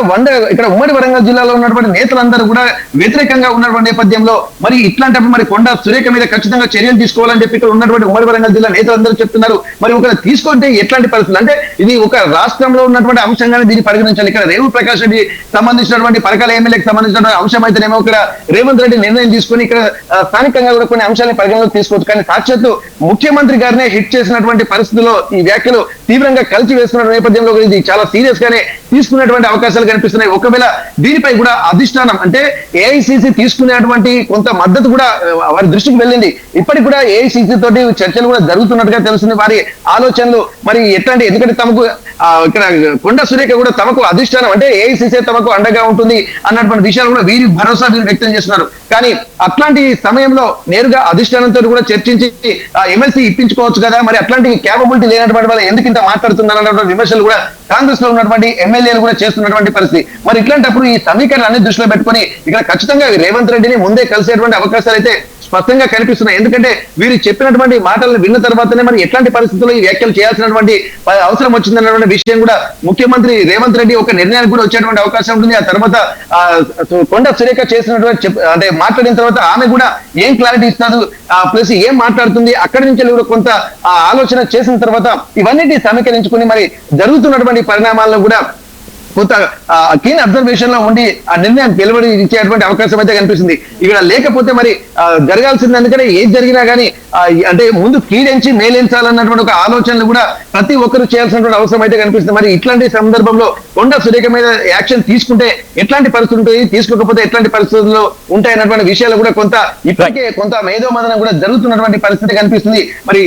ఉమ్మడి వరంగల్ జిల్లాలో ఉన్నటువంటి నేతలందరూ కూడా వ్యతిరేకంగా ఉన్నటువంటి నేపథ్యంలో మరి ఇట్లాంటప్పుడు మరి కొండా సురేఖ మీద ఖచ్చితంగా చర్యలు తీసుకోవాలని చెప్పి ఇక్కడ ఉన్నటువంటి ఉమ్మడి వరంగల్ జిల్లా నేతలందరూ చెప్తున్నారు. మరి ఒకవేళ తీసుకుంటే ఎట్లాంటి పరిస్థితులు అంటే ఇది ఒక రాష్ట్రంలో ఉన్నటువంటి అంశంగానే దీన్ని పరిగణించాలి. ఇక్కడ రేవు ప్రకాష్ రెడ్డి సంబంధించినటువంటి పరకాల ఎమ్మెల్యేకి సంబంధించినటువంటి అంశం అయితేనేమో ఇక్కడ రేవంత్ రెడ్డి నిర్ణయం తీసుకుని ఇక్కడ స్థానికంగా కూడా కొన్ని అంశాలను పరిగణలోకి తీసుకోవచ్చు. కానీ సాక్షాత్తు ముఖ్యమంత్రి గారినే హిట్ చేసినటువంటి పరిస్థితుల్లో ఈ వ్యాఖ్యలు తీవ్రంగా కలిసి వేస్తున్న నేపథ్యంలో ఇది చాలా సీరియస్ గానే తీసుకునేటువంటి అవకాశాలు కనిపిస్తున్నాయి. ఒకవేళ దీనిపై కూడా అధిష్టానం అంటే ఏఐసిసి తీసుకునేటువంటి కొంత మద్దతు కూడా వారి దృష్టికి వెళ్ళింది. ఇప్పటికి కూడా ఏఐసిసి తోటి చర్చలు కూడా జరుగుతున్నట్టుగా తెలుస్తుంది. వారి ఆలోచనలు మరి ఎట్లాంటి ఎందుకంటే తమకు ఇక్కడ కొండా సురేఖ కూడా తమకు అధిష్టానం అంటే ఏఐసిసి తమకు అండగా ఉంటుంది అన్నటువంటి విషయాలు కూడా వీరి భరోసా వ్యక్తం చేస్తున్నారు. కానీ అట్లాంటి సమయంలో నేరుగా అధిష్టానంతో కూడా చర్చించి ఎమ్మెల్సీ ఇప్పించుకోవచ్చు కదా, మరి అట్లాంటి క్యాపబిలిటీ లేనటువంటి వాళ్ళు ఎందుకు ఇంత మాట్లాడుతున్నారన్నటువంటి విమర్శలు కూడా కాంగ్రెస్ లో ఉన్నటువంటి ఎమ్మెల్యేలు కూడా చేస్తున్నటువంటి పరిస్థితి. మరి ఇట్లాంటప్పుడు ఈ సమీకరణాన్ని దృష్టిలో పెట్టుకుని ఇక్కడ ఖచ్చితంగా రేవంత్ రెడ్డిని ముందే కలిసేటువంటి అవకాశాలు అయితే స్పష్టంగా కనిపిస్తున్నాయి. ఎందుకంటే వీరు చెప్పినటువంటి మాటలను విన్న తర్వాతనే మరి ఎట్లాంటి పరిస్థితుల్లో ఈ వ్యాఖ్యలు చేయాల్సినటువంటి అవసరం వచ్చిందన్నటువంటి విషయం కూడా ముఖ్యమంత్రి రేవంత్ రెడ్డి ఒక నిర్ణయానికి కూడా వచ్చేటువంటి అవకాశం ఉంటుంది. ఆ తర్వాత కొండా సురేఖ చేసినటువంటి అంటే మాట్లాడిన తర్వాత ఆమె కూడా ఏం క్లారిటీ ఇస్తారు ప్లస్ ఏం మాట్లాడుతుంది అక్కడి నుంచి కూడా కొంత ఆలోచన చేసిన తర్వాత ఇవన్నిటి సమీకరించుకుని మరి జరుగుతున్నటువంటి పరిణామాలను కూడా కొంత కీన్ అబ్జర్వేషన్ లో ఉండి ఆ నిర్ణయం వెలువడి ఇచ్చేటువంటి అవకాశం అయితే కనిపిస్తుంది. ఇక్కడ లేకపోతే మరి జరగాల్సింది ఎందుకంటే ఏది జరిగినా కానీ అంటే ముందు కీడెంచి మేలేంచాలన్నటువంటి ఒక ఆలోచనలు కూడా ప్రతి ఒక్కరు చేయాల్సినటువంటి అవసరం అయితే కనిపిస్తుంది. మరి ఇట్లాంటి సందర్భంలో కొండా సురేఖ మీద యాక్షన్ తీసుకుంటే ఎట్లాంటి పరిస్థితులు ఉంటాయి, తీసుకోకపోతే ఎట్లాంటి పరిస్థితుల్లో ఉంటాయి అన్నటువంటి విషయాలు కూడా కొంత ఇప్పటికే కొంత మేధోమదనం కూడా జరుగుతున్నటువంటి పరిస్థితి కనిపిస్తుంది. మరి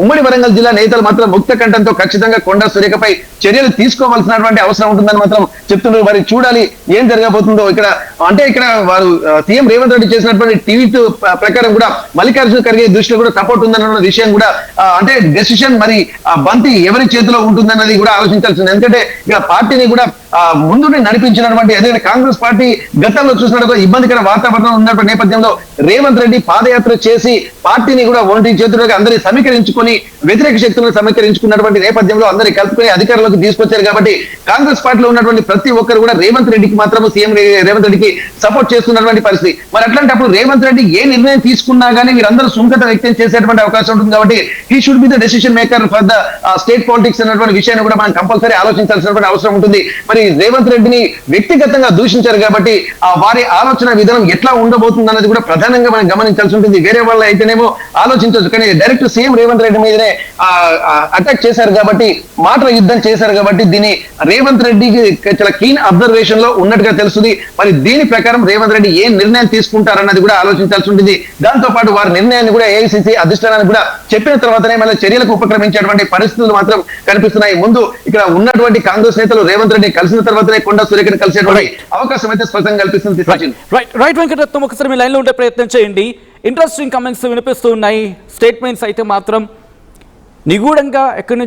ఉమ్మడి వరంగల్ జిల్లా నేతలు మాత్రం ముక్త కంఠంతో ఖచ్చితంగా కొండా సురేఖపై చర్యలు తీసుకోవాల్సినటువంటి అవసరం ఉంటుందని మాత్రం చెప్తున్నారు. మరి చూడాలి ఏం జరగబోతుందో. ఇక్కడ వారు సీఎం రేవంత్ రెడ్డి చేసినటువంటి ట్వీట్ ప్రకారం కూడా మల్లికార్జున ఖర్గే దృష్టిలో కూడా సపోర్ట్ ఉందన్న విషయం కూడా అంటే డెసిషన్ మరి బంతి ఎవరి చేతిలో ఉంటుందన్నది కూడా ఆలోచించాల్సింది. ఎందుకంటే ఇక్కడ పార్టీని కూడా ముందుని నడిపించినటువంటి ఏదైనా కాంగ్రెస్ పార్టీ గతంలో చూసినట్టు ఇబ్బందికర వాతావరణం ఉన్నటువంటి నేపథ్యంలో రేవంత్ రెడ్డి పాదయాత్ర చేసి పార్టీని కూడా ఒంటి చేతులుగా అందరినీ సమీకరించుకొని వ్యతిరేక శక్తులను సమీకరించుకున్నటువంటి నేపథ్యంలో అందరినీ కలుపుకొని అధికారంలోకి తీసుకొచ్చారు. కాబట్టి కాంగ్రెస్ పార్టీలో ఉన్నటువంటి ప్రతి ఒక్కరు కూడా రేవంత్ రెడ్డికి మాత్రం సీఎం రేవంత్ రెడ్డికి సపోర్ట్ చేస్తున్నటువంటి పరిస్థితి. మరి అట్లాంటప్పుడు రేవంత్ రెడ్డి ఏ నిర్ణయం తీసుకున్నా కానీ వీరందరూ సుముఖత వ్యక్తం చేసేటువంటి అవకాశం ఉంటుంది. కాబట్టి he should be the decision maker for the state politics అన్నటువంటి విషయాన్ని కూడా మనం కంపల్సరీ ఆలోచించాల్సినటువంటి అవసరం ఉంటుంది. మరి రేవంత్ రెడ్డిని వ్యక్తిగతంగా దూషించారు కాబట్టి వారి ఆలోచన విధానం ఎట్లా ఉండబోతుంది అన్నది కూడా ప్రధానంగా మనం గమనించాల్సి ఉంటుంది. వేరే వాళ్ళ అయితేనేమో ఆలోచించవచ్చు, కానీ డైరెక్ట్ సీఎం రేవంత్ రెడ్డి మీదనే అటాక్ చేశారు కాబట్టి మాటల యుద్ధం చేశారు కాబట్టి దీన్ని రేవంత్ రెడ్డికి చాలా కీన్ అబ్జర్వేషన్ లో ఉన్నట్టుగా తెలుస్తుంది. మరి దీని ప్రకారం రేవంత్ రెడ్డి ఏ నిర్ణయం తీసుకుంటారన్నది కూడా ఆలోచించాల్సి ఉంటుంది. దాంతో పాటు వారి నిర్ణయాన్ని కూడా ఏఐసిసి అధిష్టానానికి కూడా చెప్పిన తర్వాతనే మళ్ళీ చర్యలకు ఉపక్రమించేటువంటి పరిస్థితులు మాత్రం కనిపిస్తున్నాయి. ముందు ఇక్కడ ఉన్నటువంటి కాంగ్రెస్ నేతలు రేవంత్ రెడ్డి కలిసిన తర్వాతనే కొండా సురేఖను కలిసేటువంటి అవకాశం అయితే స్పష్టంగా కల్పిస్తుంది. రైట్ వెంకటరత్నం, ఒకసారి మీ లైన్ లో ఉండే ప్రయత్నం చేయండి. ఇంట్రెస్టింగ్ కమెంట్స్ వినిపిస్తూ ఉన్నాయి. స్టేట్మెంట్స్ అయితే మాత్రం నిగూఢంగా ఎక్కడి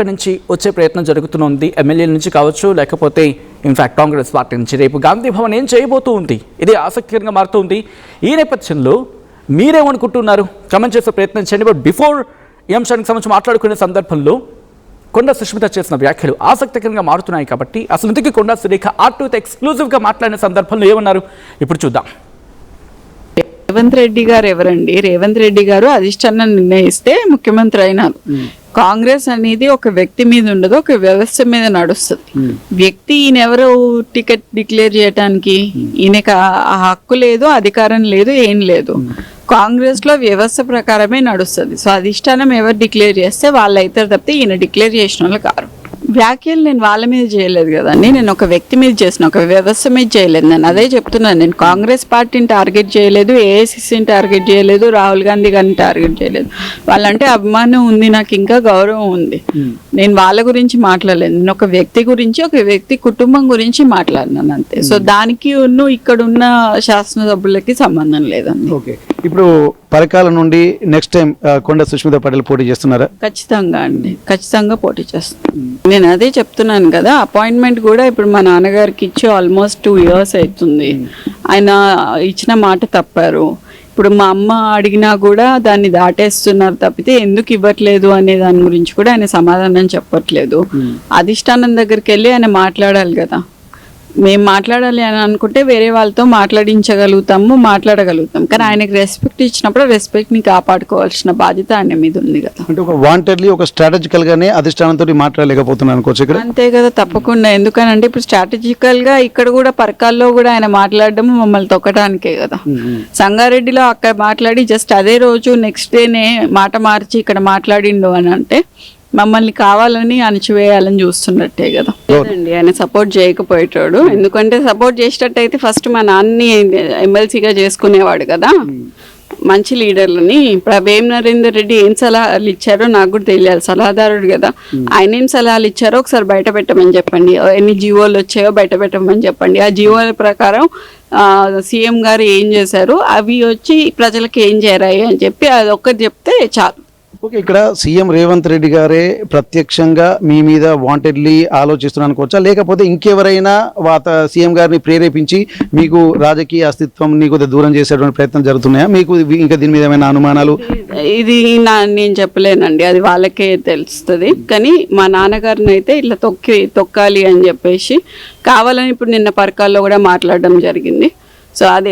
నుంచి వచ్చే ప్రయత్నం జరుగుతుంది. ఎమ్మెల్యేల నుంచి కావచ్చు, లేకపోతే ఇన్ఫాక్ట్ కాంగ్రెస్ పార్టీ నుంచి రేపు గాంధీ భవన్ ఏం చేయబోతూ ఉంది, ఇది ఆసక్తికరంగా మారుతుంది. ఈ నేపథ్యంలో మీరేమనుకుంటున్నారు కమెంట్ చేసే ప్రయత్నం చేయండి. బట్ బిఫోర్ ఈ అంశానికి సంబంధించి మాట్లాడుకునే సందర్భంలో కొండా సుష్మిత చేసిన వ్యాఖ్యలు ఆసక్తికరంగా మారుతున్నాయి కాబట్టి అసలు ఇంతకీ కొండా సురేఖ ఆర్టీవీతో ఎక్స్క్లూజివ్గా మాట్లాడిన సందర్భంలో ఏమన్నారు ఇప్పుడు చూద్దాం. రేవంత్ రెడ్డి గారు ఎవరండి? రేవంత్ రెడ్డి గారు అధిష్టానం నిర్ణయిస్తే ముఖ్యమంత్రి అయినారు. కాంగ్రెస్ అనేది ఒక వ్యక్తి మీద ఉండదు, ఒక వ్యవస్థ మీద నడుస్తుంది. వ్యక్తి ఈయన ఎవరు టికెట్ డిక్లేర్ చేయడానికి? ఈయనకి ఆ హక్కు లేదు, అధికారం లేదు, ఏం లేదు. కాంగ్రెస్ లో వ్యవస్థ ప్రకారమే నడుస్తుంది. సో అధిష్టానం ఎవరు డిక్లేర్ చేస్తే వాళ్ళు అవుతారు తప్పితే ఈయన డిక్లేర్ చేసిన వాళ్ళు కారు. వ్యాఖ్యలు నేను వాళ్ళ మీద చేయలేదు కదండి, నేను ఒక వ్యక్తి మీద చేసిన, ఒక వ్యవస్థ మీద చేయలేదు. నేను అదే చెప్తున్నాను, నేను కాంగ్రెస్ పార్టీని టార్గెట్ చేయలేదు, ఏఐసిసిని టార్గెట్ చేయలేదు, రాహుల్ గాంధీ గారిని టార్గెట్ చేయలేదు. వాళ్ళంటే అభిమానం ఉంది, నాకు ఇంకా గౌరవం ఉంది. నేను వాళ్ళ గురించి మాట్లాడలేదు, నేను ఒక వ్యక్తి గురించి, ఒక వ్యక్తి కుటుంబం గురించి మాట్లాడినాను అంతే. సో దానికి ఇక్కడ ఉన్న శాసనసభ్యులకి సంబంధం లేదండి. ఓకే, ఇప్పుడు పరకాల నుండి నెక్స్ట్ టైం కొండా సుష్మిత పటేల్ పోటీ చేస్తున్నారా? ఖచ్చితంగా అండి, ఖచ్చితంగా పోటీ చేస్తాను. నేను అదే చెప్తున్నాను కదా, అపాయింట్మెంట్ కూడా ఇప్పుడు మా నాన్నగారికి ఇచ్చి ఆల్మోస్ట్ 2 years అవుతుంది. ఆయన ఇచ్చిన మాట తప్పారు. ఇప్పుడు మా అమ్మ అడిగినా కూడా దాన్ని దాటేస్తున్నారు తప్పితే ఎందుకు ఇవ్వట్లేదు అనే దాని గురించి కూడా ఆయన సమాధానం చెప్పట్లేదు. అధిష్టానం దగ్గరికి వెళ్ళి ఆయన మాట్లాడాలి కదా. మేము మాట్లాడాలి అని అనుకుంటే వేరే వాళ్ళతో మాట్లాడగలుగుతాం, కానీ ఆయనకి రెస్పెక్ట్ ఇచ్చినప్పుడు రెస్పెక్ట్ని కాపాడుకోవాల్సిన బాధ్యత ఆయన మీద ఉంది కదా. అంటే ఒక వాంటెడ్లీ ఒక స్ట్రాటజికల్ గానే అధిష్టానంతో మాట్లాడలేకపోతున్నాను అనుకోవచ్చు ఇక్కడ. అంతే కదా, తప్పకుండా. ఎందుకనంటే ఇప్పుడు స్ట్రాటజికల్ గా ఇక్కడ కూడా పరకాల్లో కూడా ఆయన మాట్లాడడం మమ్మల్ని తొక్కడానికే కదా. సంగారెడ్డిలో అక్కడ మాట్లాడి జస్ట్ అదే రోజు నెక్స్ట్ డేనే మాట మార్చి ఇక్కడ మాట్లాడిండు అని అంటే మమ్మల్ని కావాలని అణచివేయాలని చూస్తున్నట్టే కదా. లేదండి, ఆయన సపోర్ట్ చేయకపోయేటాడు. ఎందుకంటే సపోర్ట్ చేసేటట్టయితే ఫస్ట్ మా నాన్నని ఎమ్మెల్సీగా చేసుకునేవాడు కదా, మంచి లీడర్లని. ఇప్పుడు వేం నరేందర్ రెడ్డి ఏం సలహాలు ఇచ్చారో నాకు కూడా తెలియాలి, సలహాదారుడు కదా. ఆయన ఏం సలహాలు ఇచ్చారో ఒకసారి బయట పెట్టమని చెప్పండి. ఎన్ని జీవోలు వచ్చాయో బయట పెట్టమని చెప్పండి. ఆ జీవోల ప్రకారం సీఎం గారు ఏం చేశారు, అవి వచ్చి ప్రజలకు ఏం చేరాయి అని చెప్పి అది ఒక్కటి చెప్తే చాలు. ఓకే, ఇక్కడ సీఎం రేవంత్ రెడ్డి గారే ప్రత్యక్షంగా మీ మీద వాంటెడ్లీ ఆలోచిస్తున్నారు అనుకోవచ్చా, లేకపోతే ఇంకెవరైనా సీఎం గారిని ప్రేరేపించి మీకు రాజకీయ అస్తిత్వం కొద్దిగా దూరం చేసేటువంటి ప్రయత్నం జరుగుతున్నాయా? మీకు ఇంకా దీని మీద ఏమైనా అనుమానాలు? ఇది నేను చెప్పలేనండి, అది వాళ్ళకే తెలుస్తుంది. కానీ మా నాన్నగారిని అయితే ఇట్లా తొక్కాలి అని చెప్పేసి కావాలని ఇప్పుడు నిన్న పరకాల్లో కూడా మాట్లాడడం జరిగింది. సో అది